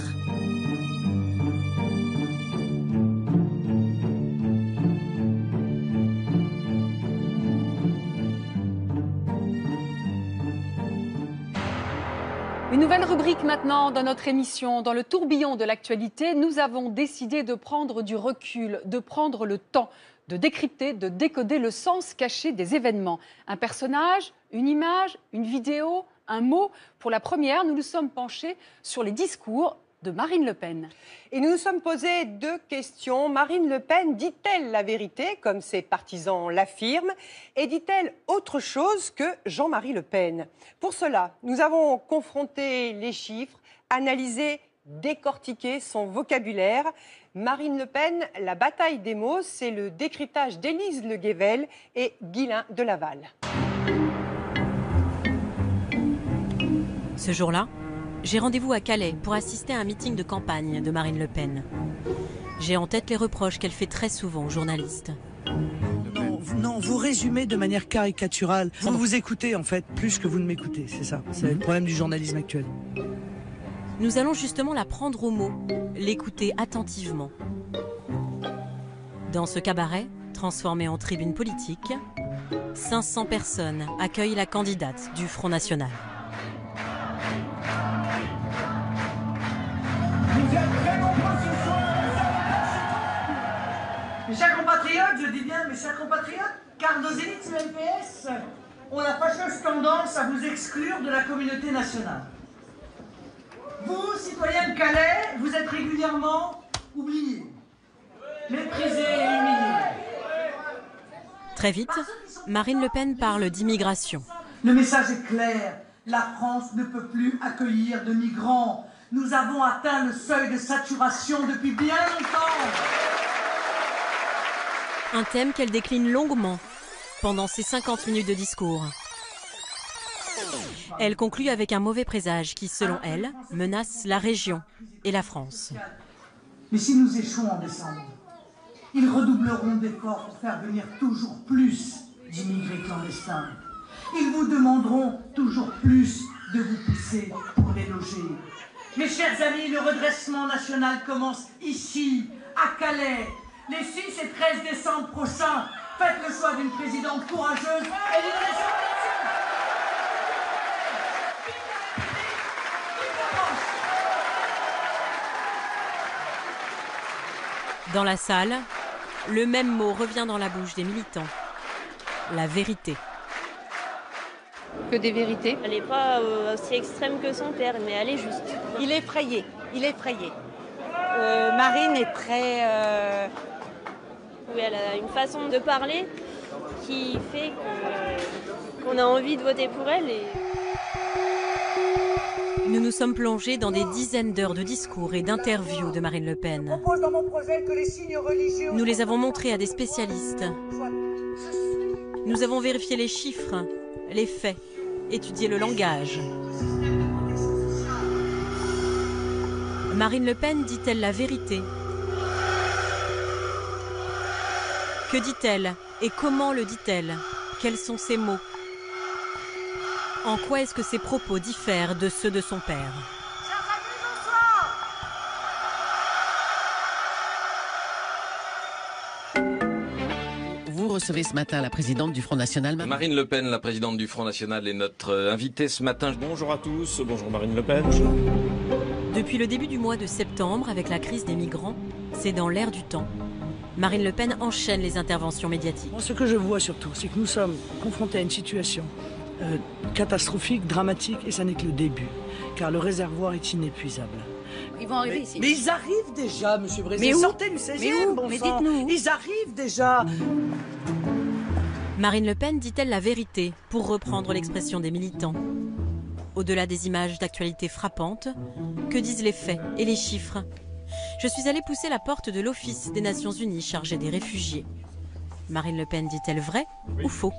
Une nouvelle rubrique maintenant dans notre émission. Dans le tourbillon de l'actualité, nous avons décidé de prendre du recul, de prendre le temps de décrypter, de décoder le sens caché des événements. Un personnage, une image, une vidéo, un mot. Pour la première, nous nous sommes penchés sur les discours de Marine Le Pen. Et nous nous sommes posé 2 questions. Marine Le Pen dit-elle la vérité, comme ses partisans l'affirment, et dit-elle autre chose que Jean-Marie Le Pen? Pour cela, nous avons confronté les chiffres, analysé, décortiqué son vocabulaire. Marine Le Pen, la bataille des mots, c'est le décryptage d'Élise Le Guével et Guylain de Laval. Ce jour-là, j'ai rendez-vous à Calais pour assister à un meeting de campagne de Marine Le Pen. J'ai en tête les reproches qu'elle fait très souvent aux journalistes. Non, vous résumez de manière caricaturale. Vous écoutez en fait plus que vous ne m'écoutez, c'est ça. C'est le problème du journalisme actuel. Nous allons justement la prendre au mot, l'écouter attentivement. Dans ce cabaret, transformé en tribune politique, 500 personnes accueillent la candidate du Front National. Mes chers compatriotes, je dis bien mes chers compatriotes, car nos élites du NPS ont la fâcheuse tendance à vous exclure de la communauté nationale. Vous, citoyens de Calais, vous êtes régulièrement oubliés, méprisés et humiliés. Très vite, Marine Le Pen parle d'immigration. Le message est clair, la France ne peut plus accueillir de migrants. Nous avons atteint le seuil de saturation depuis bien longtemps. Un thème qu'elle décline longuement pendant ses 50 minutes de discours. Elle conclut avec un mauvais présage qui, selon elle, menace la région et la France. Mais si nous échouons en décembre, ils redoubleront d'efforts pour faire venir toujours plus d'immigrés clandestins. Ils vous demanderont toujours plus de vous pousser pour les loger. Mes chers amis, le redressement national commence ici, à Calais. Les 6 et 13 décembre prochains, faites le choix d'une présidente courageuse et d'une région. Dans la salle, le même mot revient dans la bouche des militants. la vérité. Que des vérités. Elle n'est pas aussi extrême que son père, mais elle est juste. Il est effrayé, il est effrayé. Marine est très... Oui, elle a une façon de parler qui fait qu'on a envie de voter pour elle. Nous nous sommes plongés dans des dizaines d'heures de discours et d'interviews de Marine Le Pen. Nous les avons montrés à des spécialistes. Nous avons vérifié les chiffres, les faits, étudié le langage. Marine Le Pen dit-elle la vérité? Que dit-elle et comment le dit-elle? Quels sont ses mots? En quoi est-ce que ses propos diffèrent de ceux de son père? Vous recevez ce matin la présidente du Front National. Marine Le Pen, la présidente du Front National, est notre invitée ce matin. Bonjour à tous, bonjour Marine Le Pen. Depuis le début du mois de septembre, avec la crise des migrants, c'est dans l'air du temps. Marine Le Pen enchaîne les interventions médiatiques. Ce que je vois surtout, c'est que nous sommes confrontés à une situation catastrophique, dramatique, et ça n'est que le début, car le réservoir est inépuisable. Ils vont arriver ici. Mais ils arrivent déjà, monsieur Brésil. Mais où? Sortez du 16e, Mais où? bon Mais sang. dites-nous. Ils arrivent déjà. Marine Le Pen dit-elle la vérité, pour reprendre l'expression des militants? Au-delà des images d'actualité frappantes, que disent les faits et les chiffres? Je suis allée pousser la porte de l'Office des Nations Unies chargé des réfugiés. Marine Le Pen dit-elle vrai ou faux?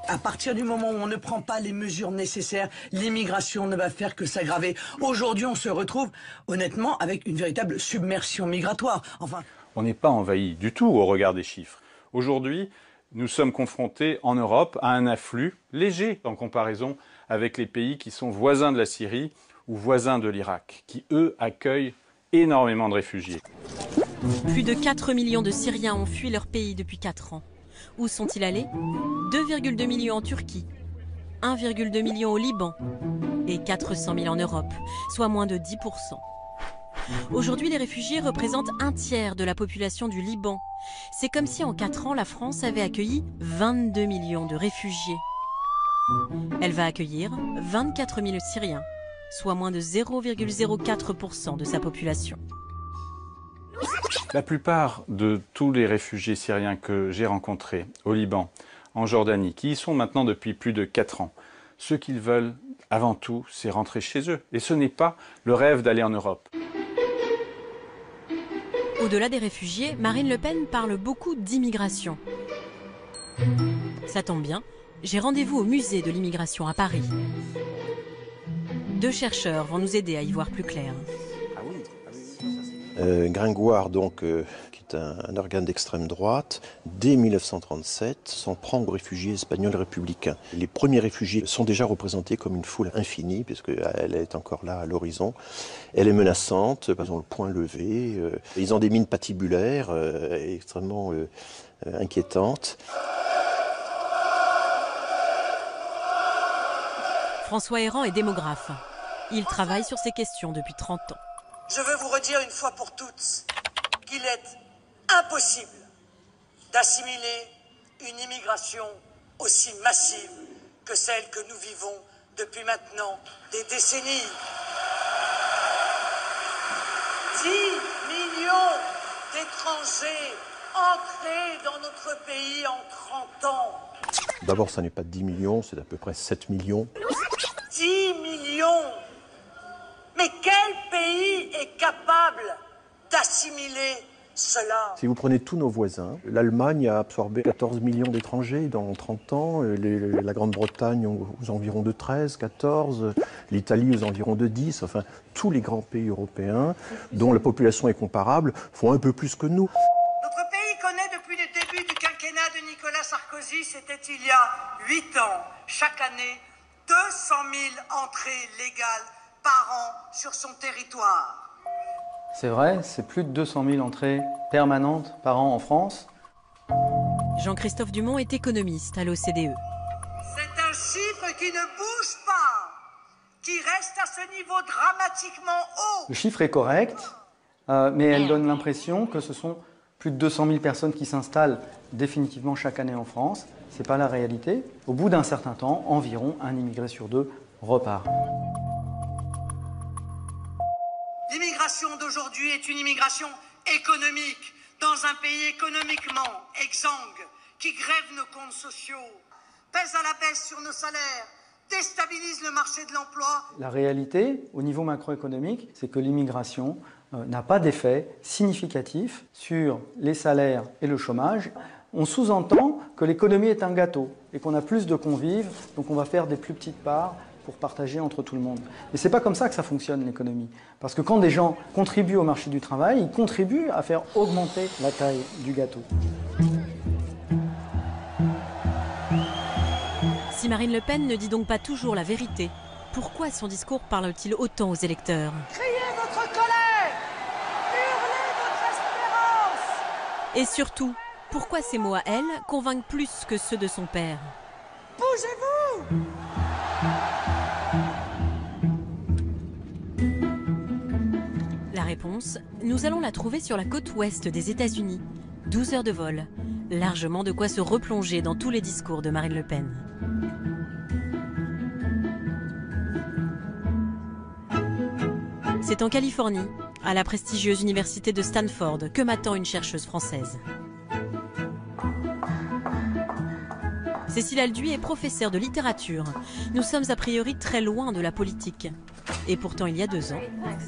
À partir du moment où on ne prend pas les mesures nécessaires, l'immigration ne va faire que s'aggraver. Aujourd'hui, on se retrouve, honnêtement, avec une véritable submersion migratoire. Enfin, on n'est pas envahi du tout au regard des chiffres. Aujourd'hui, nous sommes confrontés en Europe à un afflux léger en comparaison avec les pays qui sont voisins de la Syrie ou voisins de l'Irak, qui, eux, accueillent énormément de réfugiés. Plus de 4 millions de Syriens ont fui leur pays depuis 4 ans. Où sont-ils allés? 2,2 millions en Turquie, 1,2 million au Liban et 400 000 en Europe, soit moins de 10%. Aujourd'hui, les réfugiés représentent un tiers de la population du Liban. C'est comme si en 4 ans, la France avait accueilli 22 millions de réfugiés. Elle va accueillir 24 000 Syriens, soit moins de 0,04% de sa population. La plupart de tous les réfugiés syriens que j'ai rencontrés au Liban, en Jordanie, qui y sont maintenant depuis plus de 4 ans, ce qu'ils veulent avant tout, c'est rentrer chez eux. Et ce n'est pas le rêve d'aller en Europe. Au-delà des réfugiés, Marine Le Pen parle beaucoup d'immigration. Ça tombe bien, j'ai rendez-vous au musée de l'immigration à Paris. 2 chercheurs vont nous aider à y voir plus clair. Gringoire, donc, qui est un organe d'extrême droite, dès 1937, s'en prend aux réfugiés espagnols républicains. Les premiers réfugiés sont déjà représentés comme une foule infinie, puisqu'elle est encore là à l'horizon. Elle est menaçante, ils ont le poing levé, ils ont des mines patibulaires extrêmement inquiétantes. François Héran est démographe. Il travaille sur ces questions depuis 30 ans. Je veux vous redire une fois pour toutes qu'il est impossible d'assimiler une immigration aussi massive que celle que nous vivons depuis maintenant des décennies. 10 millions d'étrangers entrés dans notre pays en 30 ans. D'abord, ça n'est pas 10 millions, c'est à peu près 7 millions. 10 millions! Mais quel pays est capable d'assimiler cela? Si vous prenez tous nos voisins, l'Allemagne a absorbé 14 millions d'étrangers dans 30 ans, la Grande-Bretagne aux environs de 13, 14, l'Italie aux environs de 10, enfin tous les grands pays européens dont la population est comparable font un peu plus que nous. Notre pays connaît depuis le début du quinquennat de Nicolas Sarkozy, c'était il y a 8 ans, chaque année, 200 000 entrées légales par an sur son territoire. C'est vrai, c'est plus de 200 000 entrées permanentes par an en France. Jean-Christophe Dumont est économiste à l'OCDE. C'est un chiffre qui ne bouge pas, qui reste à ce niveau dramatiquement haut. Le chiffre est correct, mais elle donne l'impression que ce sont plus de 200 000 personnes qui s'installent définitivement chaque année en France. Ce n'est pas la réalité. Au bout d'un certain temps, environ un immigré sur 2 repart. L'immigration d'aujourd'hui est une immigration économique, dans un pays économiquement exsangue, qui grève nos comptes sociaux, pèse à la baisse sur nos salaires, déstabilise le marché de l'emploi. La réalité, au niveau macroéconomique, c'est que l'immigration n'a pas d'effet significatif sur les salaires et le chômage. On sous-entend que l'économie est un gâteau et qu'on a plus de convives, donc on va faire des plus petites parts pour partager entre tout le monde. Mais ce n'est pas comme ça que ça fonctionne l'économie. Parce que quand des gens contribuent au marché du travail, ils contribuent à faire augmenter la taille du gâteau. Si Marine Le Pen ne dit donc pas toujours la vérité, pourquoi son discours parle-t-il autant aux électeurs? Criez votre colère, hurlez votre espérance. Et surtout, pourquoi ces mots à elle convainquent plus que ceux de son père? Bougez-vous! La réponse, nous allons la trouver sur la côte ouest des États-Unis. 12 heures de vol, largement de quoi se replonger dans tous les discours de Marine Le Pen. C'est en Californie, à la prestigieuse université de Stanford, que m'attend une chercheuse française. Cécile Alduy est professeure de littérature. Nous sommes a priori très loin de la politique. Et pourtant, il y a 2 ans,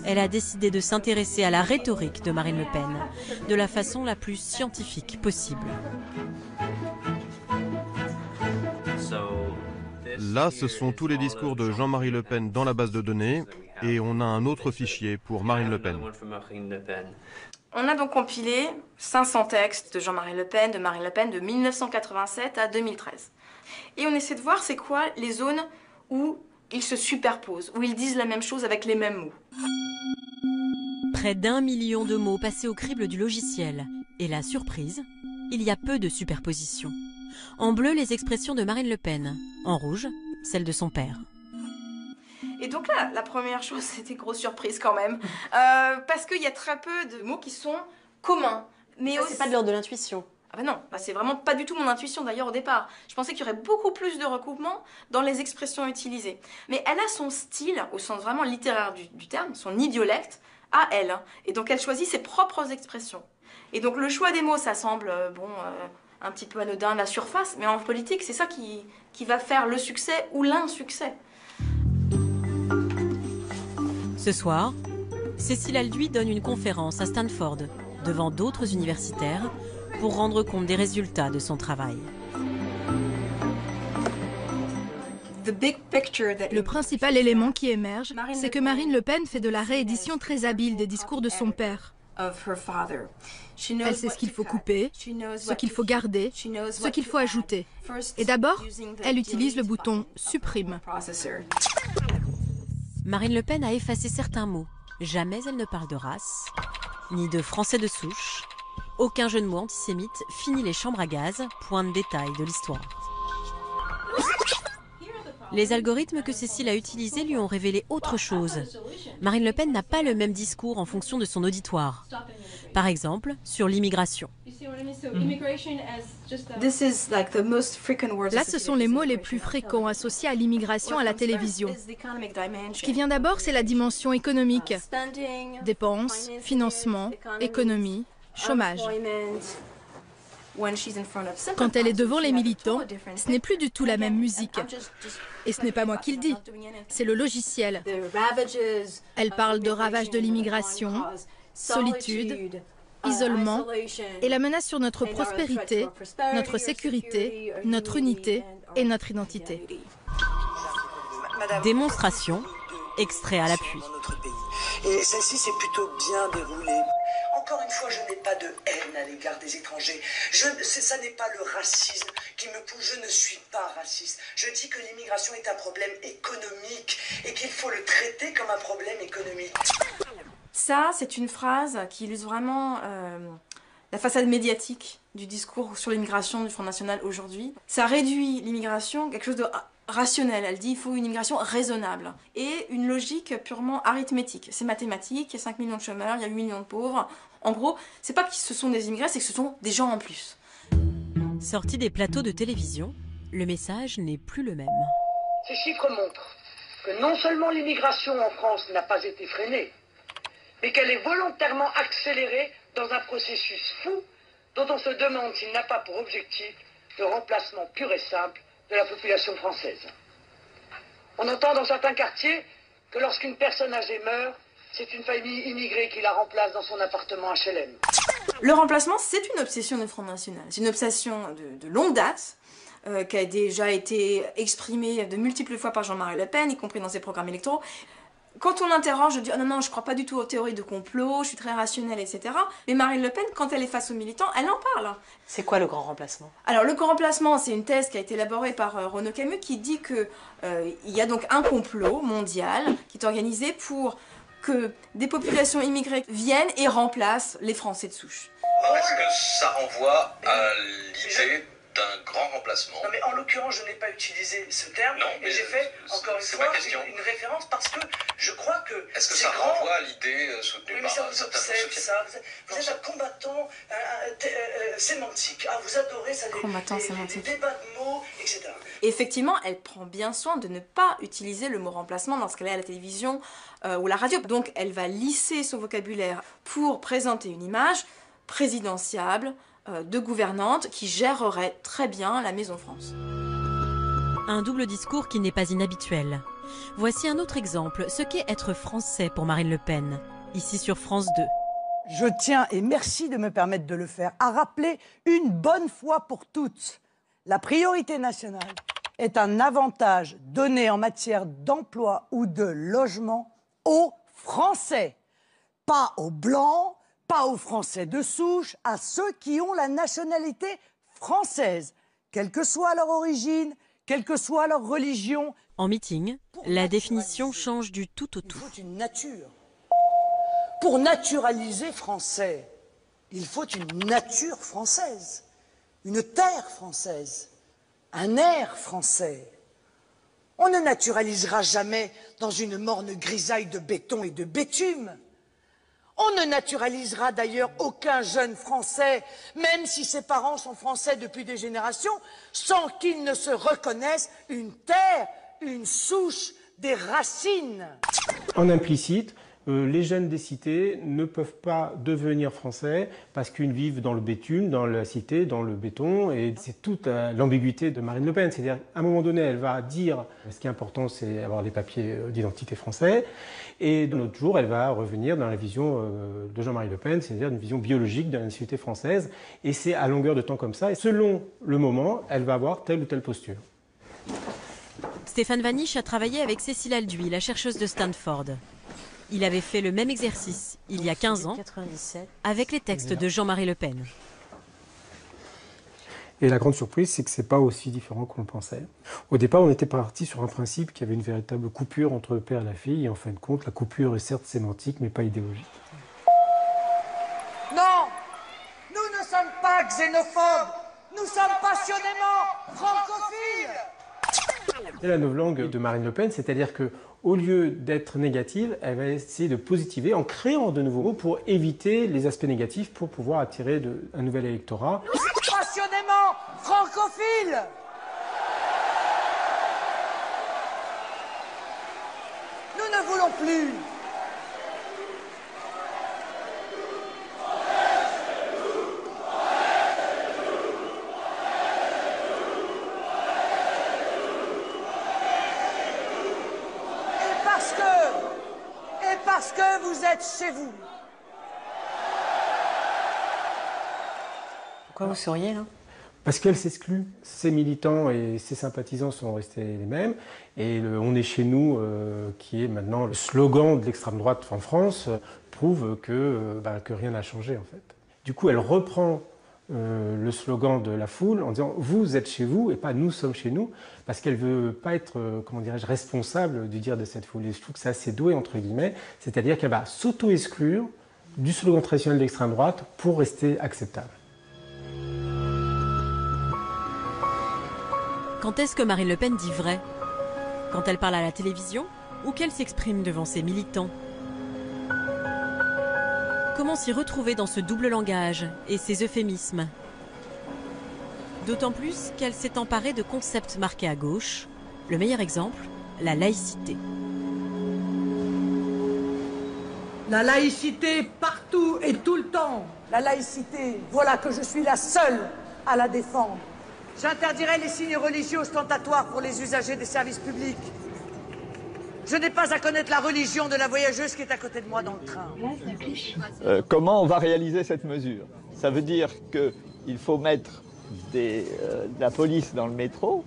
elle a décidé de s'intéresser à la rhétorique de Marine Le Pen, de la façon la plus scientifique possible. Là, ce sont tous les discours de Jean-Marie Le Pen dans la base de données, et on a un autre fichier pour Marine Le Pen. On a donc compilé 500 textes de Jean-Marie Le Pen, de Marine Le Pen, de 1987 à 2013. Et on essaie de voir c'est quoi les zones où ils se superposent, où ils disent la même chose avec les mêmes mots. Près d'1 million de mots passés au crible du logiciel. Et la surprise, il y a peu de superposition. En bleu, les expressions de Marine Le Pen. En rouge, celles de son père. Et donc là, la première chose, c'était grosse surprise quand même. Parce qu'il y a très peu de mots qui sont communs. Mais c'est pas de l'ordre de l'intuition. Ah ben non, c'est vraiment pas du tout mon intuition d'ailleurs au départ. Je pensais qu'il y aurait beaucoup plus de recoupement dans les expressions utilisées. Mais elle a son style, au sens vraiment littéraire du terme, son idiolecte, à elle. Et donc elle choisit ses propres expressions. Et donc le choix des mots, ça semble, un petit peu anodin à la surface, mais en politique, c'est ça qui va faire le succès ou l'insuccès. Ce soir, Cécile Alduy donne une conférence à Stanford, devant d'autres universitaires, pour rendre compte des résultats de son travail. Le principal élément qui émerge, c'est que Marine Le Pen fait de la réédition très habile des discours de son père. Elle sait ce qu'il faut couper, ce qu'il faut garder, ce qu'il faut ajouter. Et d'abord, elle utilise le bouton « Supprime ». Marine Le Pen a effacé certains mots. Jamais elle ne parle de race, ni de français de souche. Aucun jeu de mots antisémite, fini les chambres à gaz, point de détail de l'histoire. Les algorithmes que Cécile a utilisés lui ont révélé autre chose. Marine Le Pen n'a pas le même discours en fonction de son auditoire. Par exemple, sur l'immigration. Là, ce sont les mots les plus fréquents associés à l'immigration à la télévision. Ce qui vient d'abord, c'est la dimension économique. Dépenses, financement, économie, chômage. Quand elle est devant les militants, ce n'est plus du tout la même musique. Et ce n'est pas moi qui le dis, c'est le logiciel. Elle parle de ravages de l'immigration, solitude, isolement et la menace sur notre prospérité, notre sécurité, notre unité et notre identité. Démonstration, extrait à l'appui. Et celle-ci s'est plutôt bien déroulée. Encore une fois, je n'ai pas de haine à l'égard des étrangers. Ça n'est pas le racisme qui me pousse, je ne suis pas raciste. Je dis que l'immigration est un problème économique et qu'il faut le traiter comme un problème économique. Ça, c'est une phrase qui illustre vraiment la façade médiatique du discours sur l'immigration du Front National aujourd'hui. Ça réduit l'immigration à quelque chose de rationnel. Elle dit qu'il faut une immigration raisonnable et une logique purement arithmétique. C'est mathématique, il y a 5 millions de chômeurs, il y a 8 millions de pauvres. En gros, c'est pas que ce sont des immigrés, c'est que ce sont des gens en plus. Sorti des plateaux de télévision, le message n'est plus le même. Ces chiffres montrent que non seulement l'immigration en France n'a pas été freinée, mais qu'elle est volontairement accélérée dans un processus fou dont on se demande s'il n'a pas pour objectif le remplacement pur et simple de la population française. On entend dans certains quartiers que lorsqu'une personne âgée meurt, c'est une famille immigrée qui la remplace dans son appartement HLM. Le remplacement, c'est une obsession du Front National. C'est une obsession de longue date, qui a déjà été exprimée de multiples fois par Jean-Marie Le Pen, y compris dans ses programmes électoraux. Quand on interroge, je dis oh non, je crois pas du tout aux théories de complot, je suis très rationnelle, etc. Mais Marine Le Pen, quand elle est face aux militants, elle en parle. C'est quoi le grand remplacement? Alors le grand remplacement, c'est une thèse qui a été élaborée par Renaud Camus qui dit que il y a donc un complot mondial qui est organisé pour que des populations immigrées viennent et remplacent les Français de souche. Est-ce que ça renvoie à l'idée d'un grand remplacement? Non mais en l'occurrence, je n'ai pas utilisé ce terme, et j'ai fait encore une fois une référence parce que je crois que est-ce que ça renvoie à l'idée soutenue par certains sociétés? Vous êtes un combattant sémantique. Ah, vous adorez ça, les débats de mots, etc. Et effectivement, elle prend bien soin de ne pas utiliser le mot remplacement lorsqu'elle est à la télévision ou la radio. Donc elle va lisser son vocabulaire pour présenter une image présidentiable, de gouvernante qui gérerait très bien la Maison France. Un double discours qui n'est pas inhabituel. Voici un autre exemple, ce qu'est être français pour Marine Le Pen, ici sur France 2. Je tiens, et merci de me permettre de le faire, à rappeler une bonne fois pour toutes. La priorité nationale est un avantage donné en matière d'emploi ou de logement aux Français, pas aux Blancs, pas aux Français de souche, à ceux qui ont la nationalité française, quelle que soit leur origine, quelle que soit leur religion. En meeting, la définition change du tout au tout. Il faut une nature. Pour naturaliser français, il faut une nature française, une terre française, un air français. On ne naturalisera jamais dans une morne grisaille de béton et de bétume. On ne naturalisera d'ailleurs aucun jeune Français, même si ses parents sont Français depuis des générations, sans qu'ils ne se reconnaissent une terre, une souche, des racines. En implicite, les jeunes des cités ne peuvent pas devenir français parce qu'ils vivent dans le bitume, dans la cité, dans le béton. Et c'est toute l'ambiguïté de Marine Le Pen. C'est-à-dire, à un moment donné, elle va dire ce qui est important, c'est avoir les papiers d'identité français. Et d'un autre jour, elle va revenir dans la vision de Jean-Marie Le Pen, c'est-à-dire une vision biologique de la nationalité française. Et c'est à longueur de temps comme ça. Et selon le moment, elle va avoir telle ou telle posture. Stéphane Vanish a travaillé avec Cécile Alduy, la chercheuse de Stanford. Il avait fait le même exercice, il y a 15 ans, avec les textes de Jean-Marie Le Pen. Et la grande surprise, c'est que ce n'est pas aussi différent qu'on le pensait. Au départ, on était parti sur un principe qu'il y avait une véritable coupure entre le père et la fille. Et en fin de compte, la coupure est certes sémantique, mais pas idéologique. Non, nous ne sommes pas xénophobes. Nous sommes passionnément francophiles. C'est la novlangue de Marine Le Pen, c'est-à-dire que au lieu d'être négative, elle va essayer de positiver en créant de nouveaux mots pour éviter les aspects négatifs, pour pouvoir attirer un nouvel électorat. Passionnément francophile. Nous ne voulons plus. Parce que vous êtes chez vous. Pourquoi vous souriez là? Parce qu'elle s'exclut. Ses militants et ses sympathisants sont restés les mêmes. Et On est chez nous, qui est maintenant le slogan de l'extrême droite en France, prouve que rien n'a changé en fait. Du coup, elle reprend le slogan de la foule en disant « vous êtes chez vous » et pas « nous sommes chez nous », parce qu'elle ne veut pas être, comment dirais-je, responsable du dire de cette foule. Et je trouve que c'est assez doué, entre guillemets, c'est-à-dire qu'elle va s'auto-exclure du slogan traditionnel de l'extrême droite pour rester acceptable. Quand est-ce que Marine Le Pen dit vrai? Quand elle parle à la télévision ou qu'elle s'exprime devant ses militants? Comment s'y retrouver dans ce double langage et ces euphémismes? D'autant plus qu'elle s'est emparée de concepts marqués à gauche. Le meilleur exemple, la laïcité. La laïcité partout et tout le temps. La laïcité, voilà que je suis la seule à la défendre. J'interdirai les signes religieux ostentatoires pour les usagers des services publics. Je n'ai pas à connaître la religion de la voyageuse qui est à côté de moi dans le train. Comment on va réaliser cette mesure? Ça veut dire qu'il faut mettre de la police dans le métro,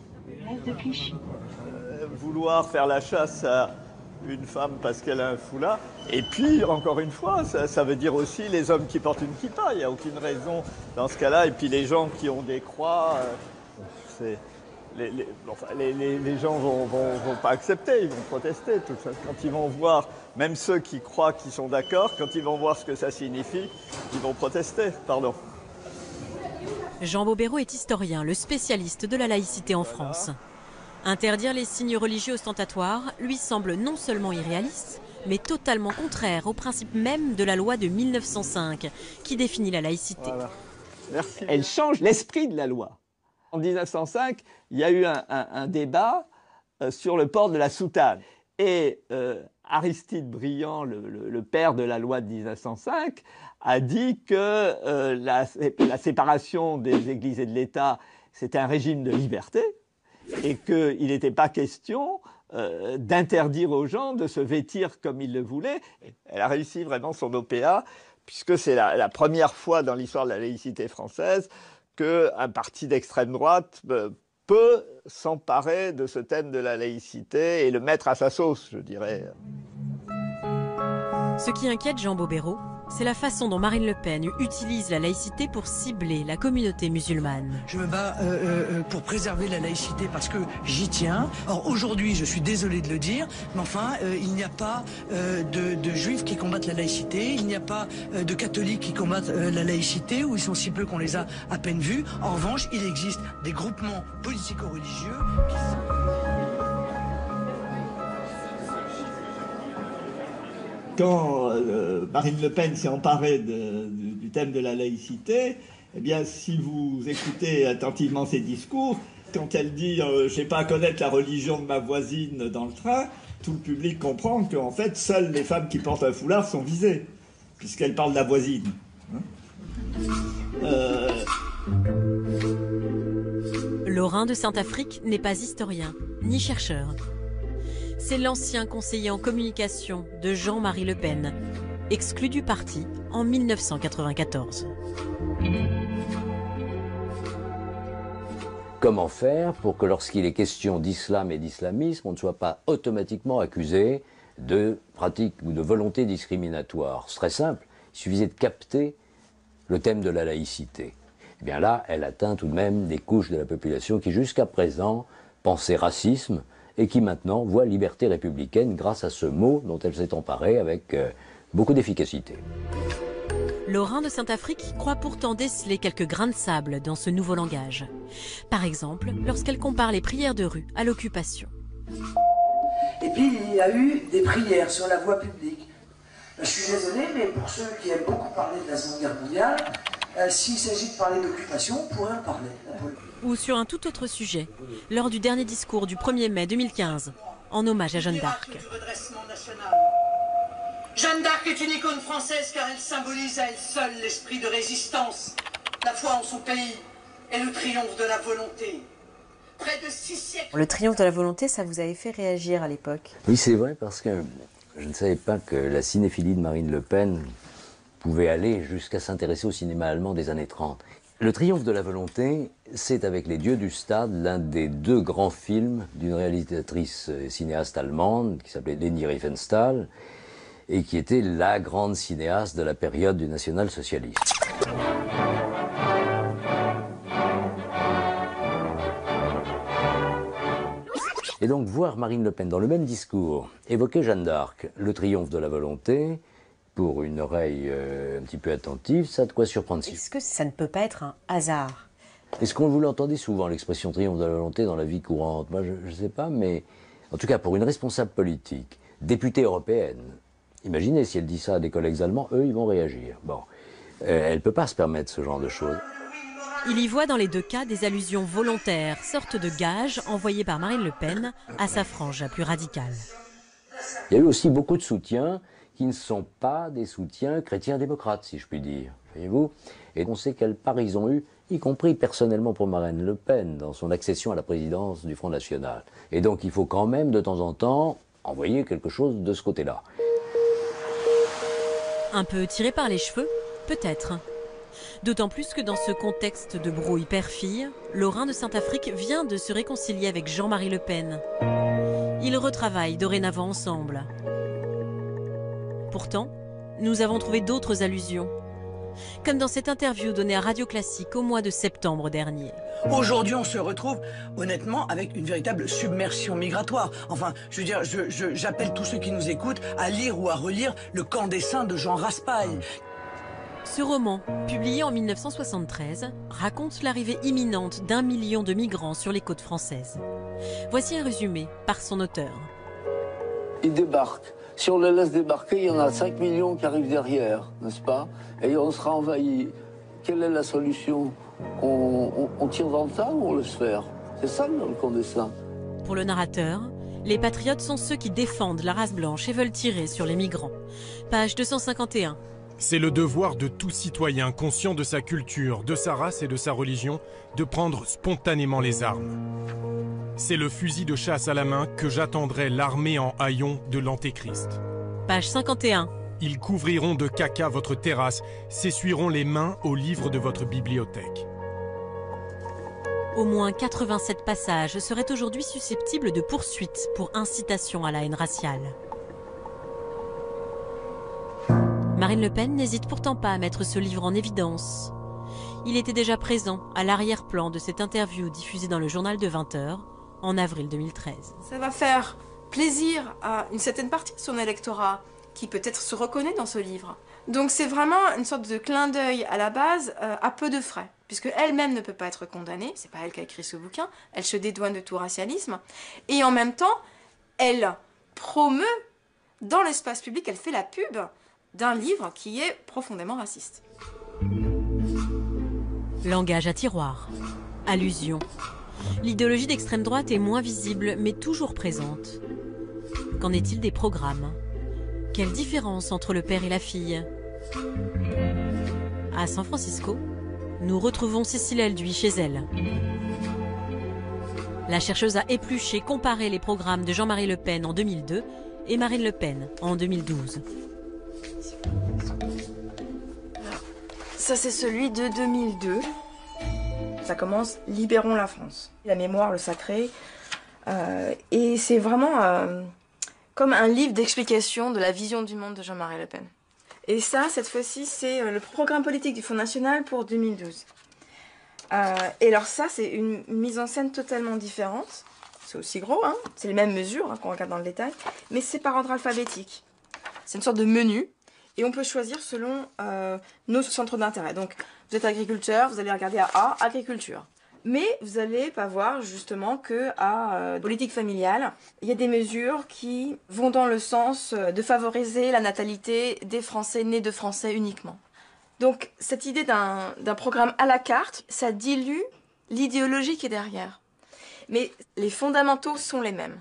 vouloir faire la chasse à une femme parce qu'elle a un foulard, et puis, encore une fois, ça veut dire aussi les hommes qui portent une kippa. Il n'y a aucune raison dans ce cas-là. Et puis les gens qui ont des croix, les gens vont pas accepter, ils vont protester. Tout ça. Quand ils vont voir, même ceux qui croient qu'ils sont d'accord, quand ils vont voir ce que ça signifie, ils vont protester. Pardon. Jean Bobéro est historien, le spécialiste de la laïcité en France. Interdire les signes religieux ostentatoires lui semble non seulement irréaliste, mais totalement contraire au principe même de la loi de 1905 qui définit la laïcité. Voilà. Merci. Elle change l'esprit de la loi. En 1905, il y a eu un débat sur le port de la soutane. Et Aristide Briand, le père de la loi de 1905, a dit que la séparation des églises et de l'État, c'était un régime de liberté et qu'il n'était pas question d'interdire aux gens de se vêtir comme ils le voulaient. Elle a réussi vraiment son OPA, puisque c'est la première fois dans l'histoire de la laïcité française qu'un parti d'extrême droite peut s'emparer de ce thème de la laïcité et le mettre à sa sauce, je dirais. Ce qui inquiète Jean Bobéro, c'est la façon dont Marine Le Pen utilise la laïcité pour cibler la communauté musulmane. Je me bats pour préserver la laïcité parce que j'y tiens. Or aujourd'hui, je suis désolé de le dire, mais enfin, il n'y a pas de juifs qui combattent la laïcité, il n'y a pas de catholiques qui combattent la laïcité, ou ils sont si peu qu'on les a à peine vus. En revanche, il existe des groupements politico-religieux qui Quand Marine Le Pen s'est emparée du thème de la laïcité, eh bien, si vous écoutez attentivement ses discours, quand elle dit je n'ai pas à connaître la religion de ma voisine dans le train, tout le public comprend qu'en fait, seules les femmes qui portent un foulard sont visées, puisqu'elle parle de la voisine. Laurin de Saint-Affrique n'est pas historien, ni chercheur. C'est l'ancien conseiller en communication de Jean-Marie Le Pen, exclu du parti en 1994. Comment faire pour que lorsqu'il est question d'islam et d'islamisme, on ne soit pas automatiquement accusé de pratique ou de volonté discriminatoire? C'est très simple, il suffisait de capter le thème de la laïcité. Eh bien là, elle atteint tout de même des couches de la population qui jusqu'à présent pensaient racisme, et qui maintenant voit liberté républicaine grâce à ce mot dont elle s'est emparée avec beaucoup d'efficacité. Laurin de Saint-Affrique croit pourtant déceler quelques grains de sable dans ce nouveau langage. Par exemple, lorsqu'elle compare les prières de rue à l'occupation. Et puis il y a eu des prières sur la voie publique. Je suis désolé, mais pour ceux qui aiment beaucoup parler de la Seconde Guerre mondiale, s'il s'agit de parler d'occupation, on pourrait en parler. Ou sur un tout autre sujet, lors du dernier discours du 1er mai 2015, en hommage à Jeanne d'Arc. Jeanne d'Arc est une icône française car elle symbolise à elle seule l'esprit de résistance, la foi en son pays et le triomphe de la volonté. Près de 6 siècles... Le triomphe de la volonté, ça vous avait fait réagir à l'époque? Oui, c'est vrai, parce que je ne savais pas que la cinéphilie de Marine Le Pen pouvait aller jusqu'à s'intéresser au cinéma allemand des années 30. Le triomphe de la volonté, c'est avec Les Dieux du Stade, l'un des 2 grands films d'une réalisatrice cinéaste allemande qui s'appelait Leni Riefenstahl et qui était la grande cinéaste de la période du national-socialisme. Et donc voir Marine Le Pen dans le même discours évoquer Jeanne d'Arc, le triomphe de la volonté, pour une oreille un petit peu attentive, ça a de quoi surprendre. Est-ce que ça ne peut pas être un hasard? Est-ce qu'on vous l'entendez souvent, l'expression triomphe de la volonté dans la vie courante? Moi, je ne sais pas, mais en tout cas, pour une responsable politique, députée européenne, Imaginez si elle dit ça à des collègues allemands, eux, ils vont réagir. Bon, elle ne peut pas se permettre ce genre de choses. Il y voit dans les deux cas des allusions volontaires, sorte de gages envoyés par Marine Le Pen à sa frange la plus radicale. Il y a eu aussi beaucoup de soutiens qui ne sont pas des soutiens chrétiens-démocrates, si je puis dire, voyez-vous. Et on sait quelle part ils ont eu, y compris personnellement pour Marine Le Pen, dans son accession à la présidence du Front National. Et donc il faut quand même, de temps en temps, envoyer quelque chose de ce côté-là. Un peu tiré par les cheveux, peut-être. D'autant plus que dans ce contexte de brouille père-fille, Laurin de Saint-Affrique vient de se réconcilier avec Jean-Marie Le Pen. Ils retravaillent dorénavant ensemble. Pourtant, nous avons trouvé d'autres allusions. Comme dans cette interview donnée à Radio Classique au mois de septembre dernier. Aujourd'hui, on se retrouve honnêtement avec une véritable submersion migratoire. Enfin, je veux dire, j'appelle tous ceux qui nous écoutent à lire ou à relire Le Camp des Saints de Jean Raspail. Ce roman, publié en 1973, raconte l'arrivée imminente d'1 million de migrants sur les côtes françaises. Voici un résumé par son auteur. Ils débarquent. Si on les laisse débarquer, il y en a 5 millions qui arrivent derrière, n'est-ce pas? Et on sera envahi. Quelle est la solution? On tire dans le tas ou on laisse faire? C'est ça le camp des saints. Pour le narrateur, les patriotes sont ceux qui défendent la race blanche et veulent tirer sur les migrants. Page 251. C'est le devoir de tout citoyen conscient de sa culture, de sa race et de sa religion de prendre spontanément les armes. C'est le fusil de chasse à la main que j'attendrai l'armée en haillons de l'Antéchrist. Page 51. Ils couvriront de caca votre terrasse, s'essuieront les mains aux livres de votre bibliothèque. Au moins 87 passages seraient aujourd'hui susceptibles de poursuites pour incitation à la haine raciale. Marine Le Pen n'hésite pourtant pas à mettre ce livre en évidence. Il était déjà présent à l'arrière-plan de cette interview diffusée dans le journal de 20h en avril 2013. Ça va faire plaisir à une certaine partie de son électorat qui peut-être se reconnaît dans ce livre. Donc c'est vraiment une sorte de clin d'œil à la base à peu de frais, puisque elle-même ne peut pas être condamnée, c'est pas elle qui a écrit ce bouquin, elle se dédouane de tout racialisme, et en même temps, elle promeut dans l'espace public, elle fait la pub d'un livre qui est profondément raciste. Langage à tiroir, allusion. L'idéologie d'extrême droite est moins visible, mais toujours présente. Qu'en est-il des programmes? Quelle différence entre le père et la fille? À San Francisco, nous retrouvons Cécile Elduy chez elle. La chercheuse a épluché, comparé les programmes de Jean-Marie Le Pen en 2002 et Marine Le Pen en 2012. Ça, c'est celui de 2002. Ça commence « Libérons la France ». La mémoire, le sacré. Et c'est vraiment comme un livre d'explication de la vision du monde de Jean-Marie Le Pen. Et ça, cette fois-ci, c'est le programme politique du Front National pour 2012. Et alors ça, c'est une mise en scène totalement différente. C'est aussi gros, hein. C'est les mêmes mesures, hein, qu'on regarde dans le détail. Mais c'est par ordre alphabétique. C'est une sorte de menu. Et on peut choisir selon nos centres d'intérêt. Donc, vous êtes agriculteur, vous allez regarder à A, agriculture. Mais vous n'allez pas voir justement que à politique familiale, il y a des mesures qui vont dans le sens de favoriser la natalité des Français nés de Français uniquement. Donc, cette idée d'un programme à la carte, ça dilue l'idéologie qui est derrière. Mais les fondamentaux sont les mêmes.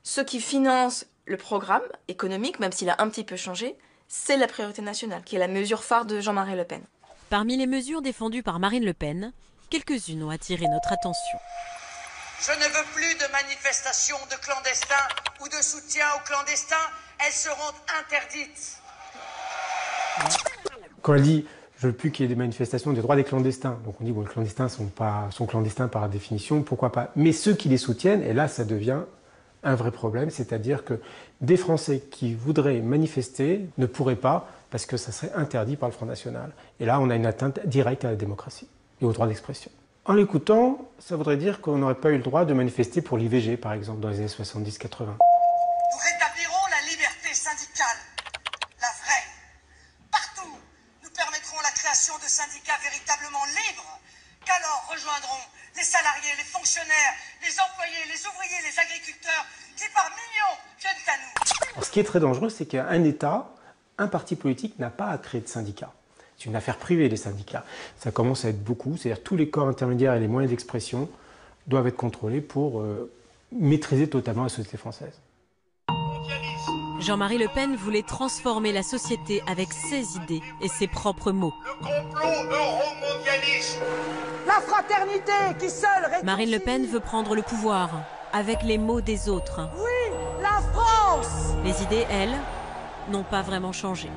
Ceux qui financent le programme économique, même s'il a un petit peu changé, c'est la priorité nationale, qui est la mesure phare de Jean-Marie Le Pen. Parmi les mesures défendues par Marine Le Pen, quelques-unes ont attiré notre attention. Je ne veux plus de manifestations de clandestins ou de soutien aux clandestins. Elles seront interdites. Quand elle dit « je veux plus qu'il y ait des manifestations des droits des clandestins », donc on dit bon, les clandestins sont clandestins par définition, pourquoi pas. Mais ceux qui les soutiennent, et là ça devient un vrai problème, c'est-à-dire que des Français qui voudraient manifester ne pourraient pas parce que ça serait interdit par le Front National. Et là, on a une atteinte directe à la démocratie et au droit d'expression. En l'écoutant, ça voudrait dire qu'on n'aurait pas eu le droit de manifester pour l'IVG, par exemple, dans les années 70-80. Nous rétablirons la liberté syndicale, la vraie. Partout, nous permettrons la création de syndicats véritablement libres, qu'alors rejoindront les salariés, les fonctionnaires, les employés, les ouvriers, les agriculteurs, qui par millions viennent à nous. Alors, ce qui est très dangereux, c'est qu'un État, un parti politique n'a pas à créer de syndicats. C'est une affaire privée, les syndicats. Ça commence à être beaucoup, c'est-à-dire tous les corps intermédiaires et les moyens d'expression doivent être contrôlés pour maîtriser totalement la société française. Jean-Marie Le Pen voulait transformer la société avec ses idées et ses propres mots. Le complot euro-mondialiste. La fraternité qui seule réconcilie. Marine Le Pen veut prendre le pouvoir avec les mots des autres. Oui, la France. Les idées, elles, n'ont pas vraiment changé.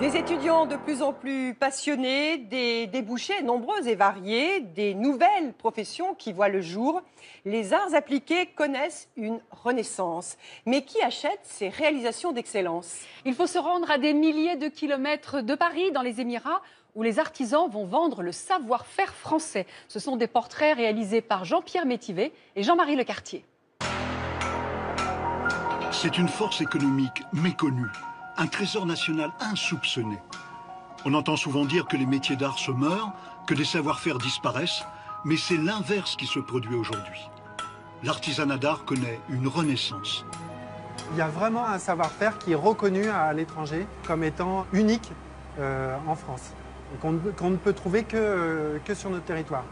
Des étudiants de plus en plus passionnés, des débouchés nombreux et variés, des nouvelles professions qui voient le jour. Les arts appliqués connaissent une renaissance. Mais qui achète ces réalisations d'excellence? Il faut se rendre à des milliers de kilomètres de Paris, dans les Émirats, où les artisans vont vendre le savoir-faire français. Ce sont des portraits réalisés par Jean-Pierre Métivé et Jean-Marie Lecartier. C'est une force économique méconnue. Un trésor national insoupçonné. On entend souvent dire que les métiers d'art se meurent, que des savoir-faire disparaissent, mais c'est l'inverse qui se produit aujourd'hui. L'artisanat d'art connaît une renaissance. Il y a vraiment un savoir-faire qui est reconnu à l'étranger comme étant unique en France, et qu'on ne peut trouver que sur notre territoire.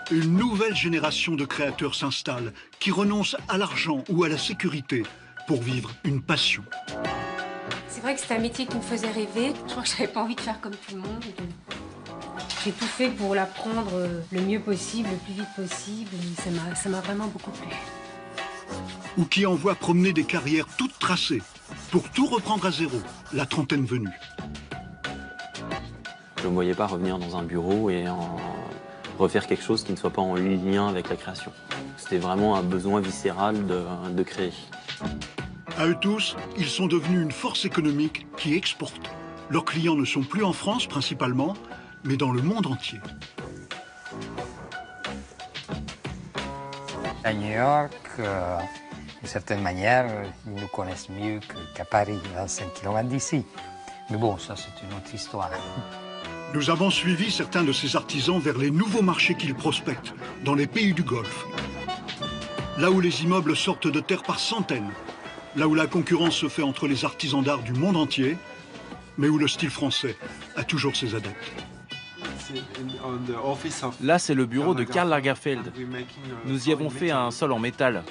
Une nouvelle génération de créateurs s'installe, qui renoncent à l'argent ou à la sécurité pour vivre une passion. C'est vrai que c'est un métier qui me faisait rêver. Je crois que j'avais pas envie de faire comme tout le monde. J'ai tout fait pour l'apprendre le mieux possible, le plus vite possible. Et ça m'a vraiment beaucoup plu. Ou qui envoient promener des carrières toutes tracées pour tout reprendre à zéro, la trentaine venue. Je ne me voyais pas revenir dans un bureau et refaire quelque chose qui ne soit pas en lien avec la création. C'était vraiment un besoin viscéral de créer. À eux tous, ils sont devenus une force économique qui exporte. Leurs clients ne sont plus en France principalement, mais dans le monde entier. À New York, d'une certaine manière, ils nous connaissent mieux qu'à Paris, à 5 km d'ici. Mais bon, ça c'est une autre histoire. Nous avons suivi certains de ces artisans vers les nouveaux marchés qu'ils prospectent, dans les pays du Golfe. Là où les immeubles sortent de terre par centaines, là où la concurrence se fait entre les artisans d'art du monde entier, mais où le style français a toujours ses adeptes. Là, c'est le bureau de Karl Lagerfeld. Nous y avons fait un sol en métal.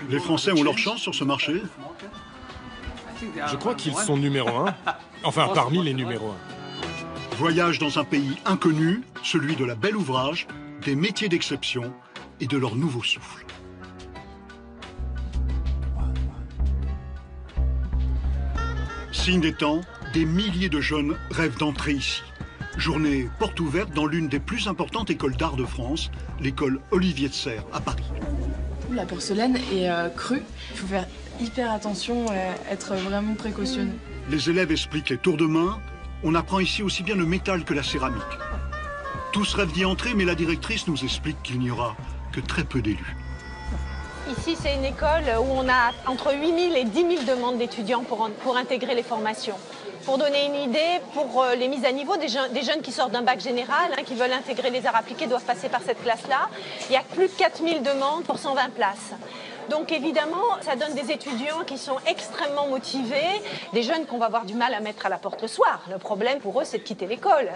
Les Français ont leur chance sur ce marché? Je crois qu'ils sont numéro 1. Enfin, parmi les numéros 1. Voyage dans un pays inconnu, celui de la belle ouvrage, des métiers d'exception et de leur nouveau souffle. Signe des temps, des milliers de jeunes rêvent d'entrer ici. Journée porte ouverte dans l'une des plus importantes écoles d'art de France, l'école Olivier de Serres à Paris. La porcelaine est crue. Il faut faire hyper attention, être vraiment précautionneux. Les élèves expliquent les tours de main. On apprend ici aussi bien le métal que la céramique. Tous rêvent d'y entrer, mais la directrice nous explique qu'il n'y aura que très peu d'élus. Ici, c'est une école où on a entre 8 000 et 10 000 demandes d'étudiants pour intégrer les formations. Pour donner une idée, pour les mises à niveau, des jeunes qui sortent d'un bac général, qui veulent intégrer les arts appliqués, doivent passer par cette classe-là. Il y a plus de 4 000 demandes pour 120 places. Donc évidemment, ça donne des étudiants qui sont extrêmement motivés, des jeunes qu'on va avoir du mal à mettre à la porte le soir. Le problème pour eux, c'est de quitter l'école.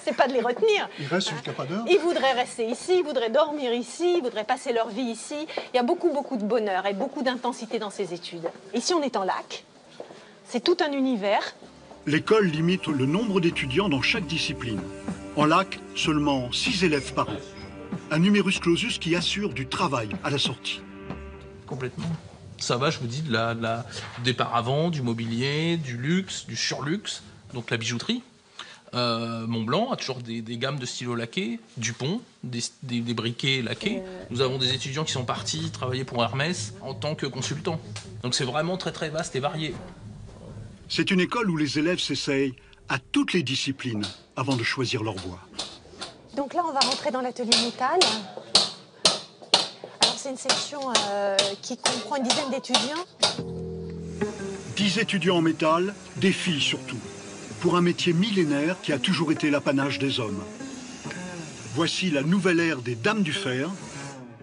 C'est pas de les retenir. Ils restent jusqu'à pas d'heure. Ils voudraient rester ici, ils voudraient dormir ici, ils voudraient passer leur vie ici. Il y a beaucoup de bonheur et beaucoup d'intensité dans ces études. Ici, on est en lac. C'est tout un univers. L'école limite le nombre d'étudiants dans chaque discipline. En lac, seulement 6 élèves par an. Un numerus clausus qui assure du travail à la sortie. Complètement. Ça va, je vous dis, des paravents, du mobilier, du luxe, du surluxe, donc la bijouterie. Montblanc a toujours des gammes de stylos laqués, Dupont, des briquets laqués. Nous avons des étudiants qui sont partis travailler pour Hermès en tant que consultants. Donc c'est vraiment très très vaste et varié. C'est une école où les élèves s'essayent à toutes les disciplines avant de choisir leur voie. Donc là, on va rentrer dans l'atelier métal. Alors c'est une section qui comprend une dizaine d'étudiants. 10 étudiants en métal, des filles surtout, pour un métier millénaire qui a toujours été l'apanage des hommes. Voici la nouvelle ère des dames du fer,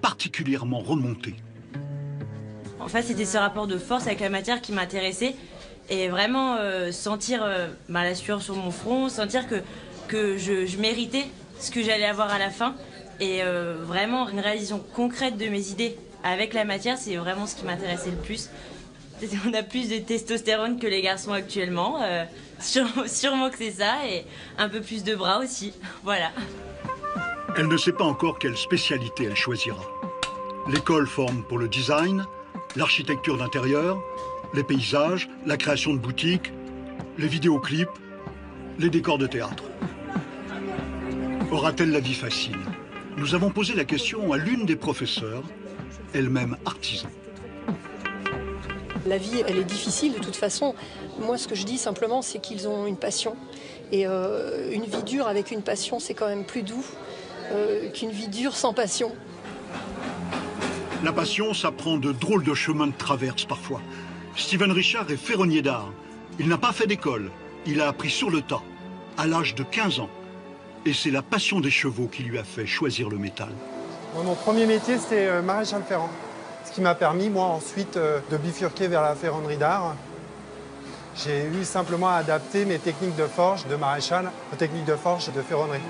particulièrement remontée. En fait, c'était ce rapport de force avec la matière qui m'intéressait. Et vraiment sentir la sueur sur mon front, sentir que je méritais ce que j'allais avoir à la fin. Et vraiment, une réalisation concrète de mes idées avec la matière, c'est vraiment ce qui m'intéressait le plus. On a plus de testostérone que les garçons actuellement. Sûrement que c'est ça. Et un peu plus de bras aussi. Voilà. Elle ne sait pas encore quelle spécialité elle choisira. L'école forme pour le design, l'architecture d'intérieur, les paysages, la création de boutiques, les vidéoclips, les décors de théâtre. Aura-t-elle la vie facile? Nous avons posé la question à l'une des professeurs, elle-même artisan. La vie, elle est difficile de toute façon. Moi, ce que je dis simplement, c'est qu'ils ont une passion. Et une vie dure avec une passion, c'est quand même plus doux qu'une vie dure sans passion. La passion, ça prend de drôles de chemins de traverse parfois. Steven Richard est ferronnier d'art. Il n'a pas fait d'école. Il a appris sur le tas, à l'âge de 15 ans. Et c'est la passion des chevaux qui lui a fait choisir le métal. Mon premier métier, c'était maréchal ferrant. Ce qui m'a permis, moi, ensuite, de bifurquer vers la ferronnerie d'art. J'ai eu simplement à adapter mes techniques de forge de maréchal aux techniques de forge de ferronnerie.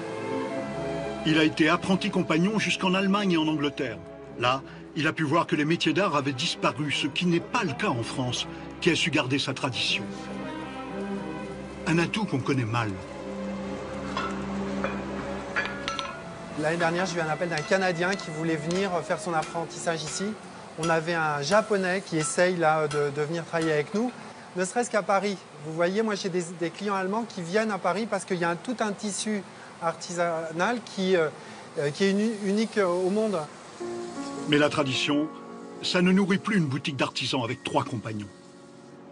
Il a été apprenti compagnon jusqu'en Allemagne et en Angleterre. Là, il a pu voir que les métiers d'art avaient disparu, ce qui n'est pas le cas en France, qui a su garder sa tradition. Un atout qu'on connaît mal. L'année dernière, j'ai eu un appel d'un Canadien qui voulait venir faire son apprentissage ici. On avait un Japonais qui essaye là, de venir travailler avec nous, ne serait-ce qu'à Paris. Vous voyez, moi j'ai des clients allemands qui viennent à Paris parce qu'il y a tout un tissu artisanal qui est unique au monde. Mais la tradition, ça ne nourrit plus une boutique d'artisans avec 3 compagnons.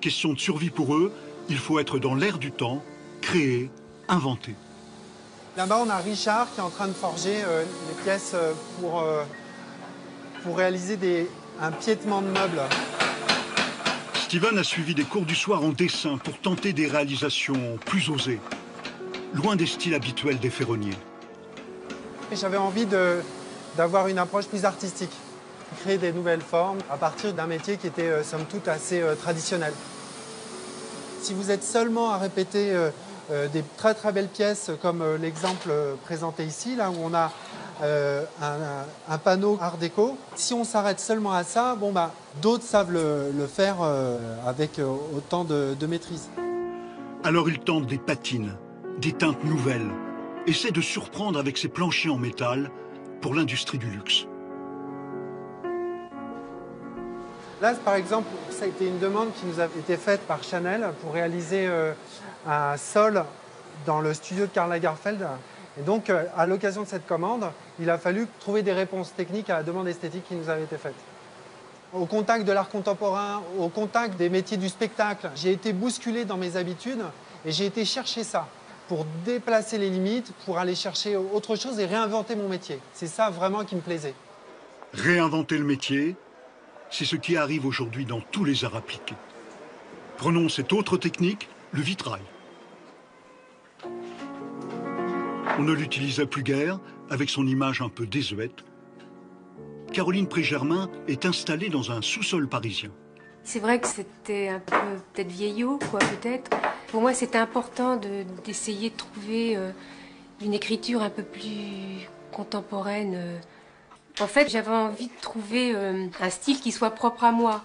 Question de survie pour eux, il faut être dans l'air du temps, créer, inventer. Là-bas, on a Richard qui est en train de forger les pièces pour réaliser un piétement de meubles. Steven a suivi des cours du soir en dessin pour tenter des réalisations plus osées, loin des styles habituels des ferronniers. J'avais envie d'avoir une approche plus artistique, créer des nouvelles formes à partir d'un métier qui était somme toute assez traditionnel. Si vous êtes seulement à répéter des très très belles pièces comme l'exemple présenté ici, là où on a un panneau art déco, si on s'arrête seulement à ça, d'autres savent le faire avec autant de maîtrise. Alors il tente des patines, des teintes nouvelles, essaie de surprendre avec ses planchers en métal pour l'industrie du luxe. Là, par exemple, ça a été une demande qui nous a été faite par Chanel pour réaliser un sol dans le studio de Karl Lagerfeld. Et donc, à l'occasion de cette commande, il a fallu trouver des réponses techniques à la demande esthétique qui nous avait été faite. Au contact de l'art contemporain, au contact des métiers du spectacle, j'ai été bousculé dans mes habitudes et j'ai été chercher ça pour déplacer les limites, pour aller chercher autre chose et réinventer mon métier. C'est ça vraiment qui me plaisait. Réinventer le métier, c'est ce qui arrive aujourd'hui dans tous les arts appliqués. Prenons cette autre technique, le vitrail. On ne l'utilisait plus guère, avec son image un peu désuète. Caroline Prégermain est installée dans un sous-sol parisien. C'est vrai que c'était un peu peut-être vieillot, quoi, peut-être. Pour moi, c'était important d'essayer de trouver une écriture un peu plus contemporaine. En fait, j'avais envie de trouver un style qui soit propre à moi.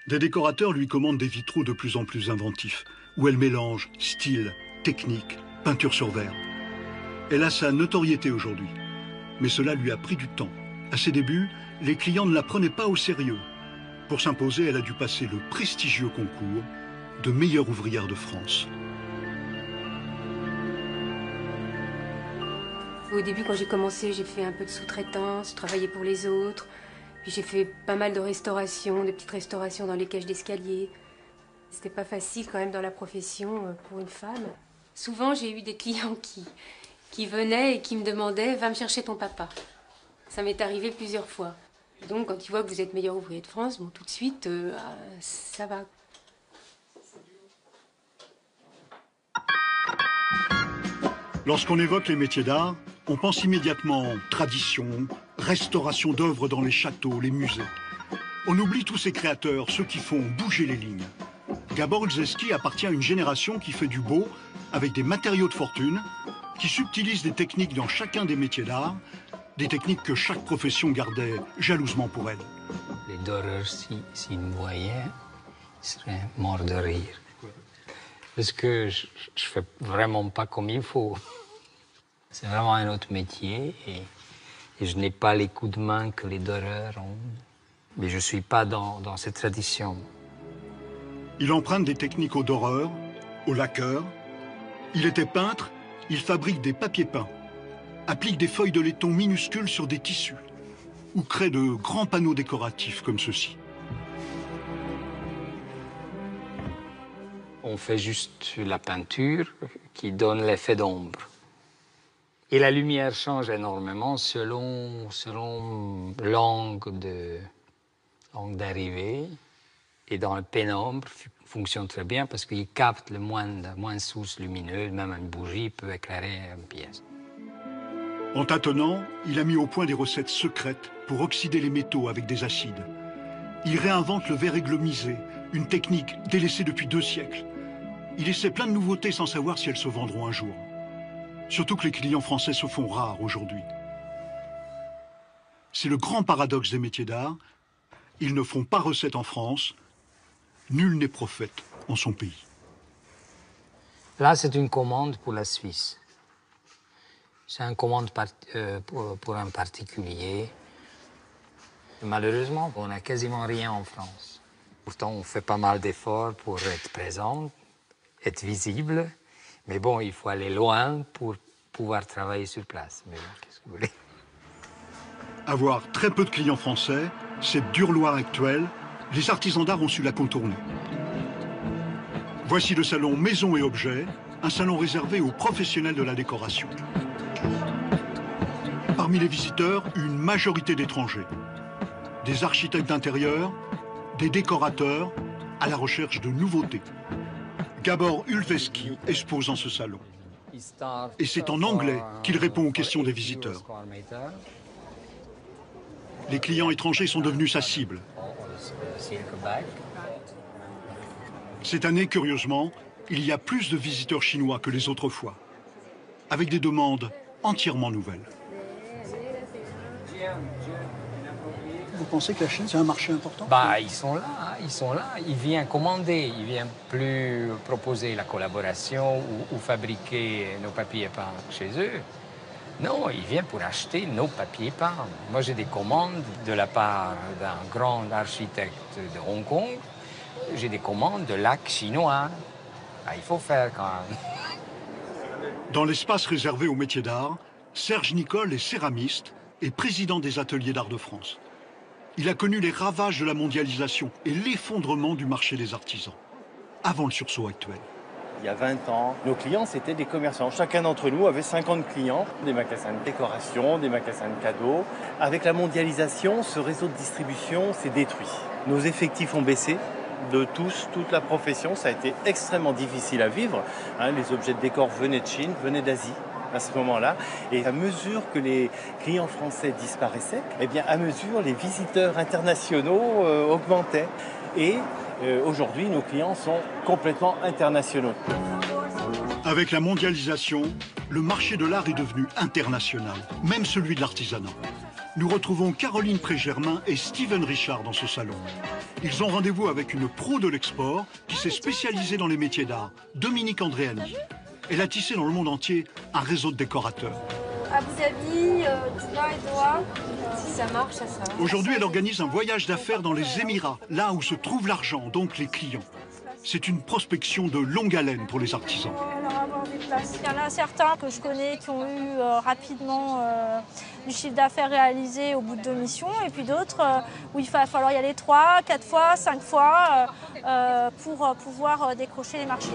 Des décorateurs lui commandent des vitraux de plus en plus inventifs, où elle mélange style, technique, peinture sur verre. Elle a sa notoriété aujourd'hui, mais cela lui a pris du temps. À ses débuts, les clients ne la prenaient pas au sérieux. Pour s'imposer, elle a dû passer le prestigieux concours de meilleure ouvrière de France. Au début, quand j'ai commencé, j'ai fait un peu de sous-traitance, je travaillais pour les autres. Puis j'ai fait pas mal de restaurations, de petites restaurations dans les cages d'escalier. C'était pas facile quand même dans la profession pour une femme. Souvent, j'ai eu des clients qui venaient et qui me demandaient « Va me chercher ton papa ». Ça m'est arrivé plusieurs fois. Donc quand ils voient que vous êtes meilleur ouvrier de France, bon, tout de suite, ça va. Lorsqu'on évoque les métiers d'art, on pense immédiatement tradition, restauration d'œuvres dans les châteaux, les musées. On oublie tous ces créateurs, ceux qui font bouger les lignes. Gabor Olszewski appartient à une génération qui fait du beau avec des matériaux de fortune, qui subtilise des techniques dans chacun des métiers d'art, des techniques que chaque profession gardait jalousement pour elle. Les doreurs, s'ils me voyaient, ils seraient morts de rire. Parce que je ne fais vraiment pas comme il faut. C'est vraiment un autre métier et je n'ai pas les coups de main que les doreurs ont. Mais je ne suis pas dans cette tradition. Il emprunte des techniques aux doreurs, aux laqueurs. Il était peintre, il fabrique des papiers peints, applique des feuilles de laiton minuscules sur des tissus ou crée de grands panneaux décoratifs comme ceux-ci. On fait juste la peinture qui donne l'effet d'ombre. Et la lumière change énormément selon l'angle d'arrivée. Et dans la pénombre, fonctionne très bien parce qu'il capte le moins sources lumineuses. Même une bougie peut éclairer une pièce. En tâtonnant, il a mis au point des recettes secrètes pour oxyder les métaux avec des acides. Il réinvente le verre églomisé, une technique délaissée depuis 2 siècles. Il essaie plein de nouveautés sans savoir si elles se vendront un jour. Surtout que les clients français se font rares aujourd'hui. C'est le grand paradoxe des métiers d'art. Ils ne font pas recette en France. Nul n'est prophète en son pays. Là, c'est une commande pour la Suisse. C'est une commande pour un particulier. Malheureusement, on n'a quasiment rien en France. Pourtant, on fait pas mal d'efforts pour être présent, être visible. Mais bon, il faut aller loin pour pouvoir travailler sur place. Mais bon, qu'est-ce que vous voulez? Avoir très peu de clients français, cette dure loi actuelle, les artisans d'art ont su la contourner. Voici le salon Maison et Objets, un salon réservé aux professionnels de la décoration. Parmi les visiteurs, une majorité d'étrangers. Des architectes d'intérieur, des décorateurs, à la recherche de nouveautés. Gabor Olszewski expose dans ce salon. Et c'est en anglais qu'il répond aux questions des visiteurs. Les clients étrangers sont devenus sa cible. Cette année, curieusement, il y a plus de visiteurs chinois que les autres fois, avec des demandes entièrement nouvelles. Vous pensez que la Chine, c'est un marché important? Ils sont là, ils viennent commander, ils viennent plus proposer la collaboration ou fabriquer nos papiers peints chez eux. Non, ils viennent pour acheter nos papiers peints. Moi, j'ai des commandes de la part d'un grand architecte de Hong Kong. J'ai des commandes de lacs chinois. Il faut faire quand même. Dans l'espace réservé aux métiers d'art, Serge Nicole est céramiste et président des ateliers d'art de France. Il a connu les ravages de la mondialisation et l'effondrement du marché des artisans, avant le sursaut actuel. Il y a 20 ans, nos clients, c'était des commerçants. Chacun d'entre nous avait 50 clients, des magasins de décoration, des magasins de cadeaux. Avec la mondialisation, ce réseau de distribution s'est détruit. Nos effectifs ont baissé de tous, toute la profession. Ça a été extrêmement difficile à vivre. Les objets de décor venaient de Chine, venaient d'Asie à ce moment-là. Et à mesure que les clients français disparaissaient, à mesure, les visiteurs internationaux augmentaient. Et aujourd'hui, nos clients sont complètement internationaux. Avec la mondialisation, le marché de l'art est devenu international, même celui de l'artisanat. Nous retrouvons Caroline Pré-Germain et Steven Richard dans ce salon. Ils ont rendez-vous avec une pro de l'export qui s'est spécialisée dans les métiers d'art, Dominique Andréani. Elle a tissé dans le monde entier un réseau de décorateurs. Abu Dhabi, Dubaï, Doha, si ça marche, ça. Aujourd'hui, elle organise un voyage d'affaires dans les Émirats, là où se trouve l'argent, donc les clients. C'est une prospection de longue haleine pour les artisans. Il y en a certains que je connais qui ont eu rapidement du chiffre d'affaires réalisé au bout de 2 missions, et puis d'autres où il va falloir y aller 3, 4 fois, 5 fois pour pouvoir décrocher les marchés.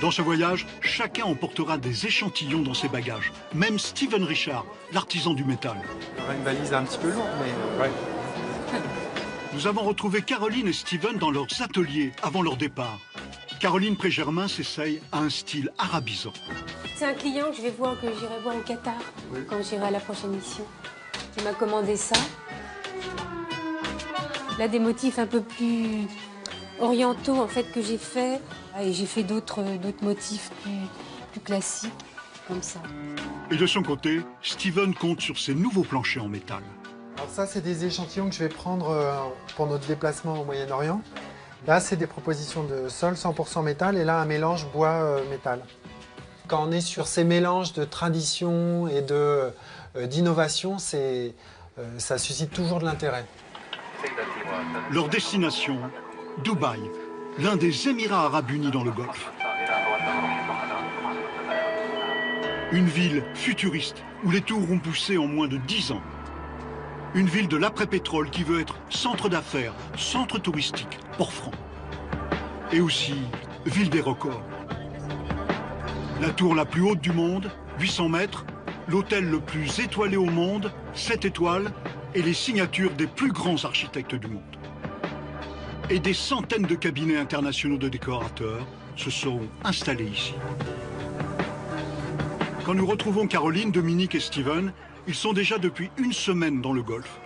Dans ce voyage, chacun emportera des échantillons dans ses bagages. Même Steven Richard, l'artisan du métal. Il y aura une valise un petit peu lourde, mais... Ouais. Nous avons retrouvé Caroline et Steven dans leurs ateliers avant leur départ. Caroline Prégermain s'essaye à un style arabisant. C'est un client que je vais voir, que j'irai voir au Qatar, quand j'irai à la prochaine mission. Il m'a commandé ça. Là, des motifs un peu plus orientaux, en fait, que j'ai fait. Et j'ai fait d'autres motifs plus classiques, comme ça. Et de son côté, Steven compte sur ses nouveaux planchers en métal. Alors ça, c'est des échantillons que je vais prendre pour notre déplacement au Moyen-Orient. Là, c'est des propositions de sol 100% métal et là, un mélange bois-métal. Quand on est sur ces mélanges de tradition et d'innovation, ça suscite toujours de l'intérêt. Leur destination, Dubaï, l'un des Émirats arabes unis dans le Golfe. Une ville futuriste où les tours ont poussé en moins de 10 ans. Une ville de l'après-pétrole qui veut être centre d'affaires, centre touristique, port franc. Et aussi, ville des records. La tour la plus haute du monde, 800 mètres, l'hôtel le plus étoilé au monde, 7 étoiles, et les signatures des plus grands architectes du monde. Et des centaines de cabinets internationaux de décorateurs se sont installés ici. Quand nous retrouvons Caroline, Dominique et Steven, ils sont déjà depuis une semaine dans le Golfe.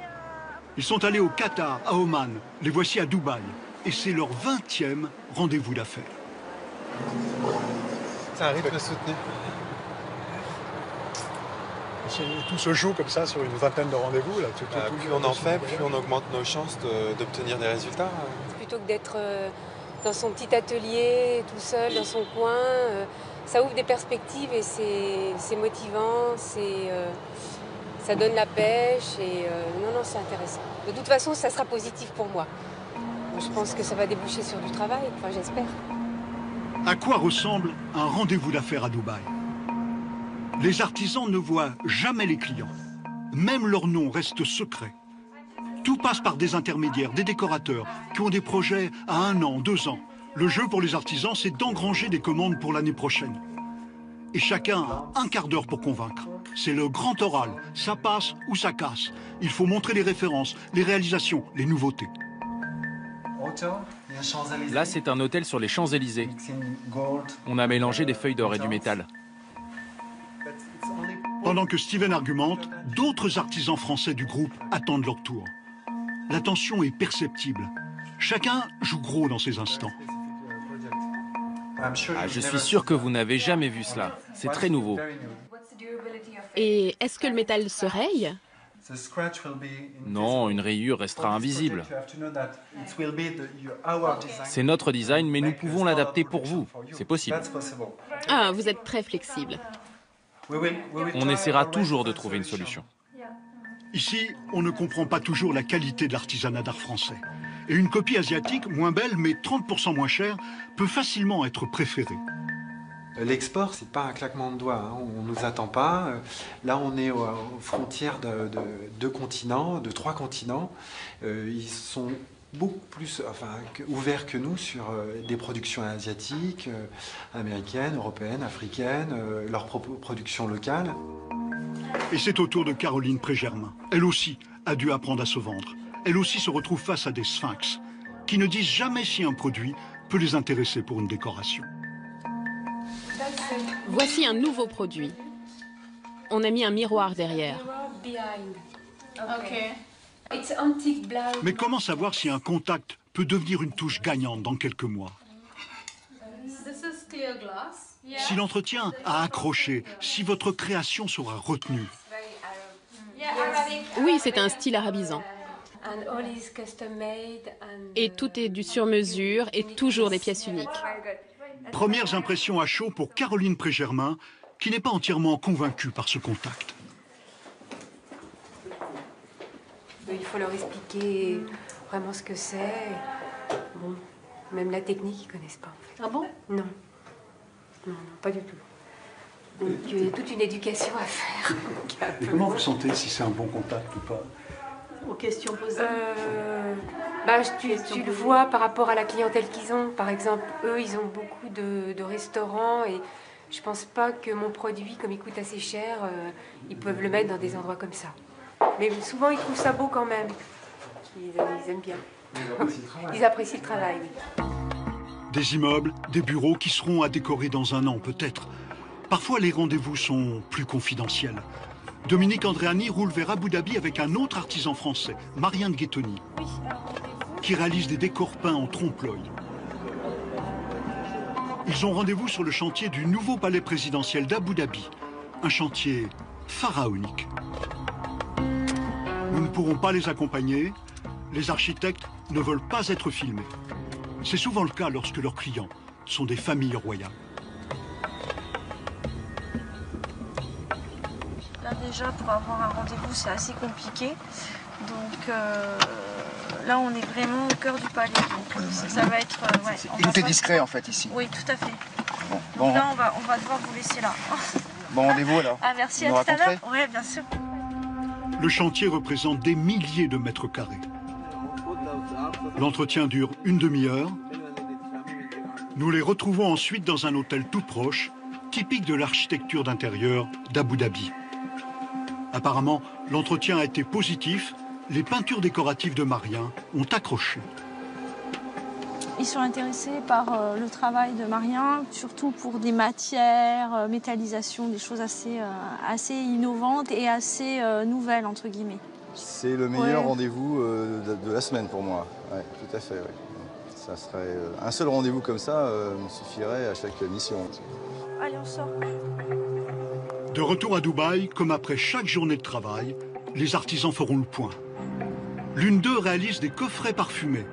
Ils sont allés au Qatar, à Oman, les voici à Dubaï. Et c'est leur 20e rendez-vous d'affaires. C'est un rythme soutenu. Tout se joue comme ça sur une vingtaine de rendez-vous. Plus on en fait, plus on augmente nos chances d'obtenir des résultats. Plutôt que d'être dans son petit atelier, tout seul, dans son coin, ça ouvre des perspectives et c'est motivant, ça donne la pêche et non, c'est intéressant. De toute façon, ça sera positif pour moi. Je pense que ça va déboucher sur du travail, enfin j'espère. À quoi ressemble un rendez-vous d'affaires à Dubaï? Les artisans ne voient jamais les clients. Même leur nom reste secret. Tout passe par des intermédiaires, des décorateurs, qui ont des projets à 1 an, 2 ans. Le jeu pour les artisans, c'est d'engranger des commandes pour l'année prochaine. Et chacun a un quart d'heure pour convaincre. C'est le grand oral. Ça passe ou ça casse. Il faut montrer les références, les réalisations, les nouveautés. Là, c'est un hôtel sur les Champs-Élysées. On a mélangé des feuilles d'or et du métal. Pendant que Steven argumente, d'autres artisans français du groupe attendent leur tour. La tension est perceptible. Chacun joue gros dans ces instants. Je suis sûr que vous n'avez jamais vu cela. C'est très nouveau. Et est-ce que le métal se raye? Non, une rayure restera invisible. C'est notre design, mais nous pouvons l'adapter pour vous. C'est possible. Ah, vous êtes très flexible. On essaiera toujours de trouver une solution. Ici, on ne comprend pas toujours la qualité de l'artisanat d'art français. Et une copie asiatique, moins belle, mais 30% moins chère, peut facilement être préférée. L'export, c'est pas un claquement de doigts, hein. On nous attend pas. Là, on est aux frontières de 2 continents, de 3 continents. Ils sont beaucoup plus ouverts que nous sur des productions asiatiques, américaines, européennes, africaines, leur propre production locale. Et c'est au tour de Caroline Prégermain. Elle aussi a dû apprendre à se vendre. Elle aussi se retrouve face à des sphinx qui ne disent jamais si un produit peut les intéresser pour une décoration. Voici un nouveau produit. On a mis un miroir derrière. Mais comment savoir si un contact peut devenir une touche gagnante dans quelques mois? Si l'entretien a accroché, si votre création sera retenue. Oui, c'est un style arabisant. Et tout est du sur-mesure et toujours des pièces uniques. Premières impressions à chaud pour Caroline Prégermain, qui n'est pas entièrement convaincue par ce contact. Il faut leur expliquer vraiment ce que c'est. Bon, même la technique, ils ne connaissent pas. En fait. Ah bon? Non. Non, pas du tout. Donc il y a toute une éducation à faire. Et comment vous sentez si c'est un bon contact ou pas? aux questions posées? Tu le vois par rapport à la clientèle qu'ils ont. Par exemple, eux, ils ont beaucoup de restaurants et je pense pas que mon produit, comme il coûte assez cher, ils peuvent le mettre dans des endroits comme ça. Mais souvent, ils trouvent ça beau quand même. Ils aiment bien. Ils apprécient le travail, oui. Des immeubles, des bureaux qui seront à décorer dans un an peut-être. Parfois, les rendez-vous sont plus confidentiels. Dominique Andréani roule vers Abu Dhabi avec un autre artisan français, Marianne Ghettoni, qui réalise des décors peints en trompe-l'œil. Ils ont rendez-vous sur le chantier du nouveau palais présidentiel d'Abu Dhabi, un chantier pharaonique. Nous ne pourrons pas les accompagner. Les architectes ne veulent pas être filmés. C'est souvent le cas lorsque leurs clients sont des familles royales. Là déjà, pour avoir un rendez-vous, c'est assez compliqué. Donc là, on est vraiment au cœur du palais. Donc ça va être... Tout est discret en fait ici. Oui, tout à fait. Bon. Donc là, on va devoir vous laisser là. Bon rendez-vous alors. Ah, merci, à tout à l'heure. Oui, bien sûr. Le chantier représente des milliers de mètres carrés. L'entretien dure une demi-heure. Nous les retrouvons ensuite dans un hôtel tout proche, typique de l'architecture d'intérieur d'Abu Dhabi. Apparemment, l'entretien a été positif. Les peintures décoratives de Marianne ont accroché. Ils sont intéressés par le travail de Marianne, surtout pour des matières, métallisation, des choses assez innovantes et assez nouvelles, entre guillemets. C'est le meilleur rendez-vous de la semaine pour moi. Ouais, tout à fait. Ouais. Ça serait, un seul rendez-vous comme ça me suffirait à chaque mission. Allez, on sort. De retour à Dubaï, comme après chaque journée de travail, les artisans feront le point. L'une d'eux réalise des coffrets parfumés.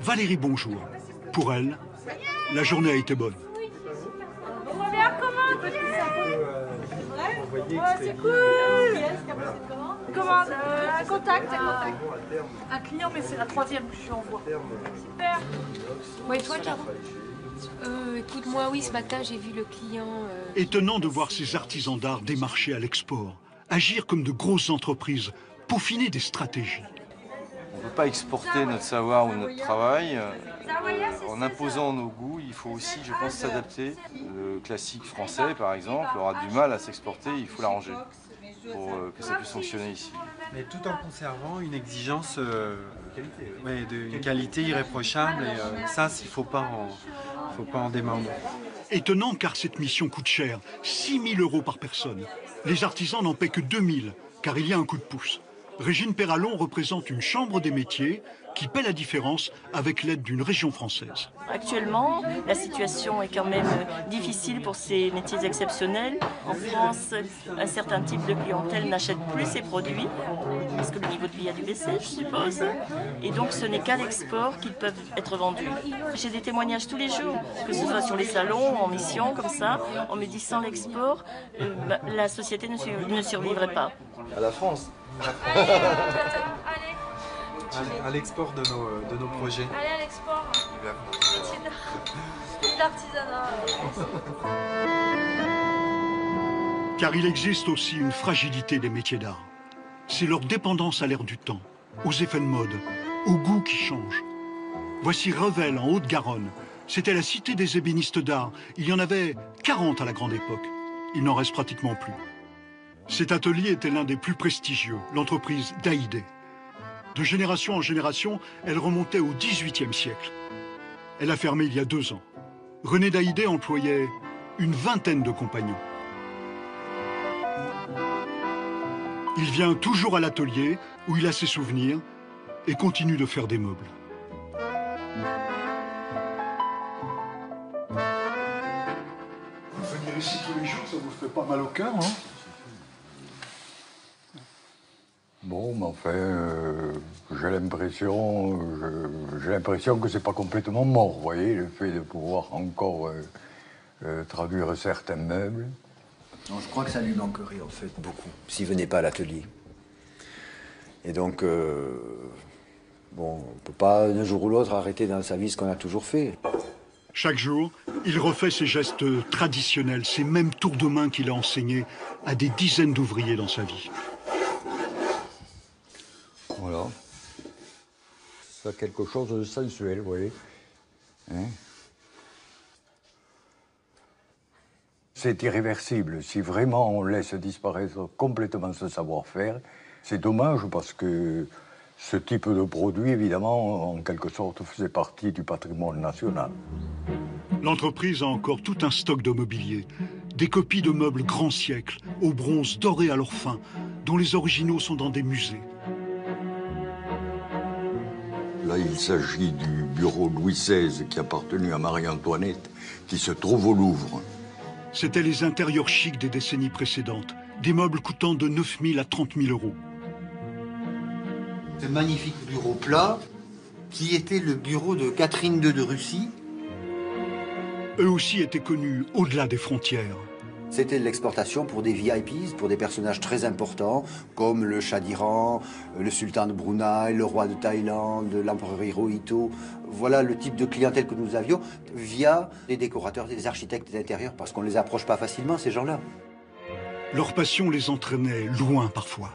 Valérie, bonjour. Pour elle, la journée a été bonne. On revient en commande. C'est cool. Commande, un contact. Un client, mais c'est la 3e que je lui envoie. Super. Ouais, toi, Caro écoute, moi, oui, ce matin, j'ai vu le client... Étonnant de voir ces artisans d'art démarcher à l'export, agir comme de grosses entreprises, peaufiner des stratégies. On ne peut pas exporter notre savoir ou notre travail. En imposant nos goûts, il faut aussi, je pense, s'adapter. Le classique français, par exemple, aura du mal à s'exporter, il faut l'arranger pour que ça puisse fonctionner ici. Mais tout en conservant une exigence de qualité irréprochable, et ça, il ne faut pas en démordre. Étonnant car cette mission coûte cher, 6 000 € par personne. Les artisans n'en paient que 2 000, car il y a un coup de pouce. Régine Perralon représente une chambre des métiers qui paie la différence avec l'aide d'une région française. Actuellement, la situation est quand même difficile pour ces métiers exceptionnels. En France, un certain type de clientèle n'achète plus ces produits, parce que le niveau de vie a dû baisser, je suppose. Et donc, ce n'est qu'à l'export qu'ils peuvent être vendus. J'ai des témoignages tous les jours, que ce soit sur les salons, en mission, comme ça. On me dit, sans l'export, la société ne survivrait pas. À la France. À l'export de nos projets. Allez à l'export. L'artisanat. Car il existe aussi une fragilité des métiers d'art. C'est leur dépendance à l'air du temps, aux effets de mode, aux goûts qui changent. Voici Revel en Haute-Garonne. C'était la cité des ébénistes d'art. Il y en avait 40 à la grande époque. Il n'en reste pratiquement plus. Cet atelier était l'un des plus prestigieux, l'entreprise Daïdé. De génération en génération, elle remontait au XVIIIe siècle. Elle a fermé il y a 2 ans. René Daïdé employait une vingtaine de compagnons. Il vient toujours à l'atelier où il a ses souvenirs et continue de faire des meubles. Venir ici tous les jours, ça vous fait pas mal au cœur, hein? Bon, mais enfin, j'ai l'impression que c'est pas complètement mort, vous voyez, le fait de pouvoir encore traduire certains meubles. Non, je crois que ça lui manquerait, en fait, beaucoup, s'il venait pas à l'atelier. Et donc, bon, on peut pas, d'un jour ou l'autre, arrêter dans sa vie ce qu'on a toujours fait. Chaque jour, il refait ses gestes traditionnels, ces mêmes tours de main qu'il a enseignés à des dizaines d'ouvriers dans sa vie. Voilà. C'est quelque chose de sensuel, vous voyez. Hein? C'est irréversible. Si vraiment on laisse disparaître complètement ce savoir-faire, c'est dommage parce que ce type de produit, évidemment, en quelque sorte, faisait partie du patrimoine national. L'entreprise a encore tout un stock de mobilier, des copies de meubles grand siècle, au bronze doré à leur fin, dont les originaux sont dans des musées. Là, il s'agit du bureau Louis XVI qui appartenait à Marie-Antoinette, qui se trouve au Louvre. C'étaient les intérieurs chics des décennies précédentes, des meubles coûtant de 9 000 à 30 000 euros. Ce magnifique bureau plat, qui était le bureau de Catherine II de Russie. Eux aussi étaient connus au-delà des frontières. C'était de l'exportation pour des VIPs, pour des personnages très importants, comme le Shah d'Iran, le sultan de Brunei, le roi de Thaïlande, l'empereur Hirohito. Voilà le type de clientèle que nous avions via des décorateurs, des architectes d'intérieur, parce qu'on ne les approche pas facilement, ces gens-là. Leur passion les entraînait loin parfois.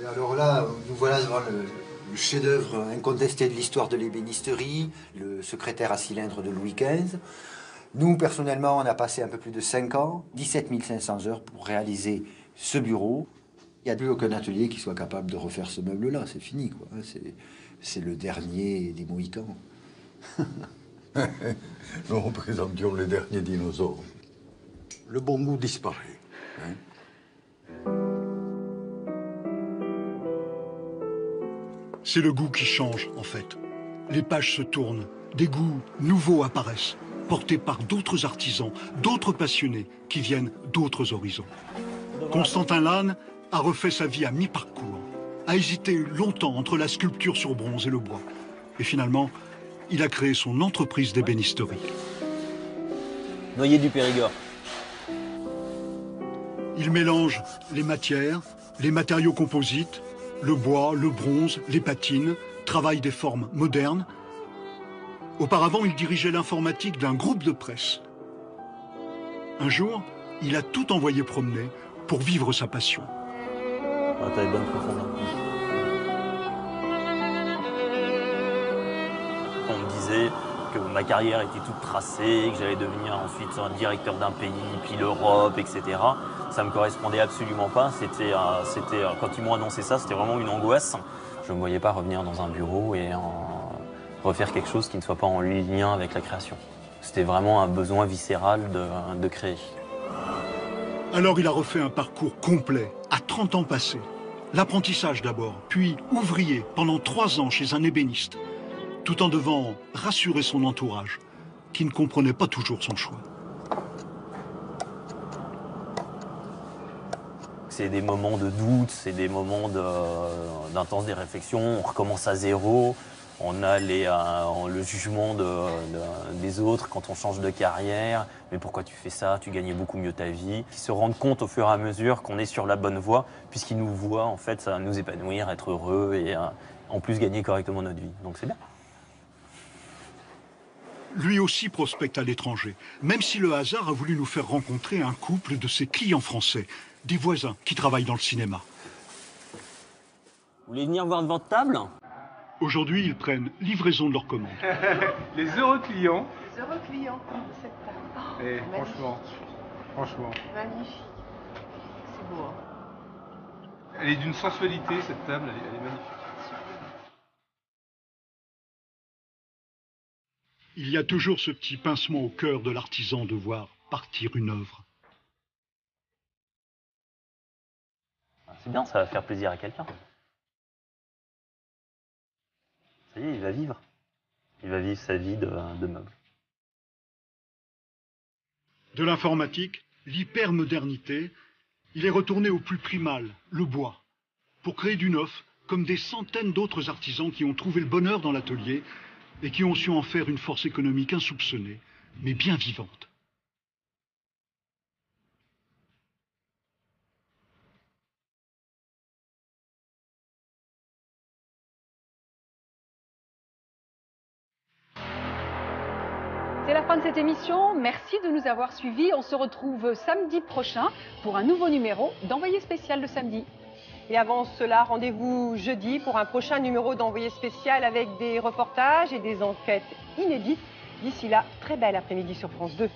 Et alors là, nous voilà devant le chef-d'œuvre incontesté de l'histoire de l'ébénisterie, le secrétaire à cylindre de Louis XV. Nous, personnellement, on a passé un peu plus de 5 ans, 17 500 heures pour réaliser ce bureau. Il n'y a plus aucun atelier qui soit capable de refaire ce meuble-là, c'est fini, quoi. C'est le dernier des Mohicans. Nous représentions les derniers dinosaures. Le bon goût disparaît. Hein? C'est le goût qui change, en fait. Les pages se tournent, des goûts nouveaux apparaissent, portés par d'autres artisans, d'autres passionnés qui viennent d'autres horizons. Constantin Lannes a refait sa vie à mi-parcours, a hésité longtemps entre la sculpture sur bronze et le bois. Et finalement, il a créé son entreprise d'ébénisterie. Noyer du Périgord. Il mélange les matières, les matériaux composites, le bois, le bronze, les patines, travaille des formes modernes. Auparavant, il dirigeait l'informatique d'un groupe de presse. Un jour, il a tout envoyé promener pour vivre sa passion. Ah, t'avais bonne profondeur. On me disait que ma carrière était toute tracée, que j'allais devenir ensuite un directeur d'un pays, puis l'Europe, etc. Ça me correspondait absolument pas. Quand ils m'ont annoncé ça, c'était vraiment une angoisse. Je ne me voyais pas revenir dans un bureau et refaire quelque chose qui ne soit pas en lien avec la création. C'était vraiment un besoin viscéral de créer. Alors il a refait un parcours complet, à 30 ans passés. L'apprentissage d'abord, puis ouvrier pendant 3 ans chez un ébéniste, tout en devant rassurer son entourage, qui ne comprenait pas toujours son choix. C'est des moments de doute, c'est des moments d'intense réflexion, on recommence à zéro. On a le jugement des autres quand on change de carrière. Mais pourquoi tu fais ça? Tu gagnais beaucoup mieux ta vie. Ils se rendent compte au fur et à mesure qu'on est sur la bonne voie, puisqu'ils nous voient en fait nous épanouir, être heureux et en plus gagner correctement notre vie. Donc c'est bien. Lui aussi prospecte à l'étranger, même si le hasard a voulu nous faire rencontrer un couple de ses clients français, des voisins qui travaillent dans le cinéma. Vous voulez venir voir votre table? Aujourd'hui, ils prennent livraison de leurs commandes. Les heureux clients. Les heureux clients de cette table. Oh, et franchement. Magnifique. C'est beau. Hein. Elle est d'une sensualité, cette table, elle est magnifique. Il y a toujours ce petit pincement au cœur de l'artisan de voir partir une œuvre. C'est bien, ça va faire plaisir à quelqu'un. Ça y est, il va vivre. Il va vivre sa vie de meuble. De l'informatique, l'hypermodernité, il est retourné au plus primal, le bois, pour créer du neuf, comme des centaines d'autres artisans qui ont trouvé le bonheur dans l'atelier et qui ont su en faire une force économique insoupçonnée, mais bien vivante. C'est la fin de cette émission. Merci de nous avoir suivis. On se retrouve samedi prochain pour un nouveau numéro d'Envoyé spécial le samedi. Et avant cela, rendez-vous jeudi pour un prochain numéro d'Envoyé spécial avec des reportages et des enquêtes inédites. D'ici là, très bel après-midi sur France 2.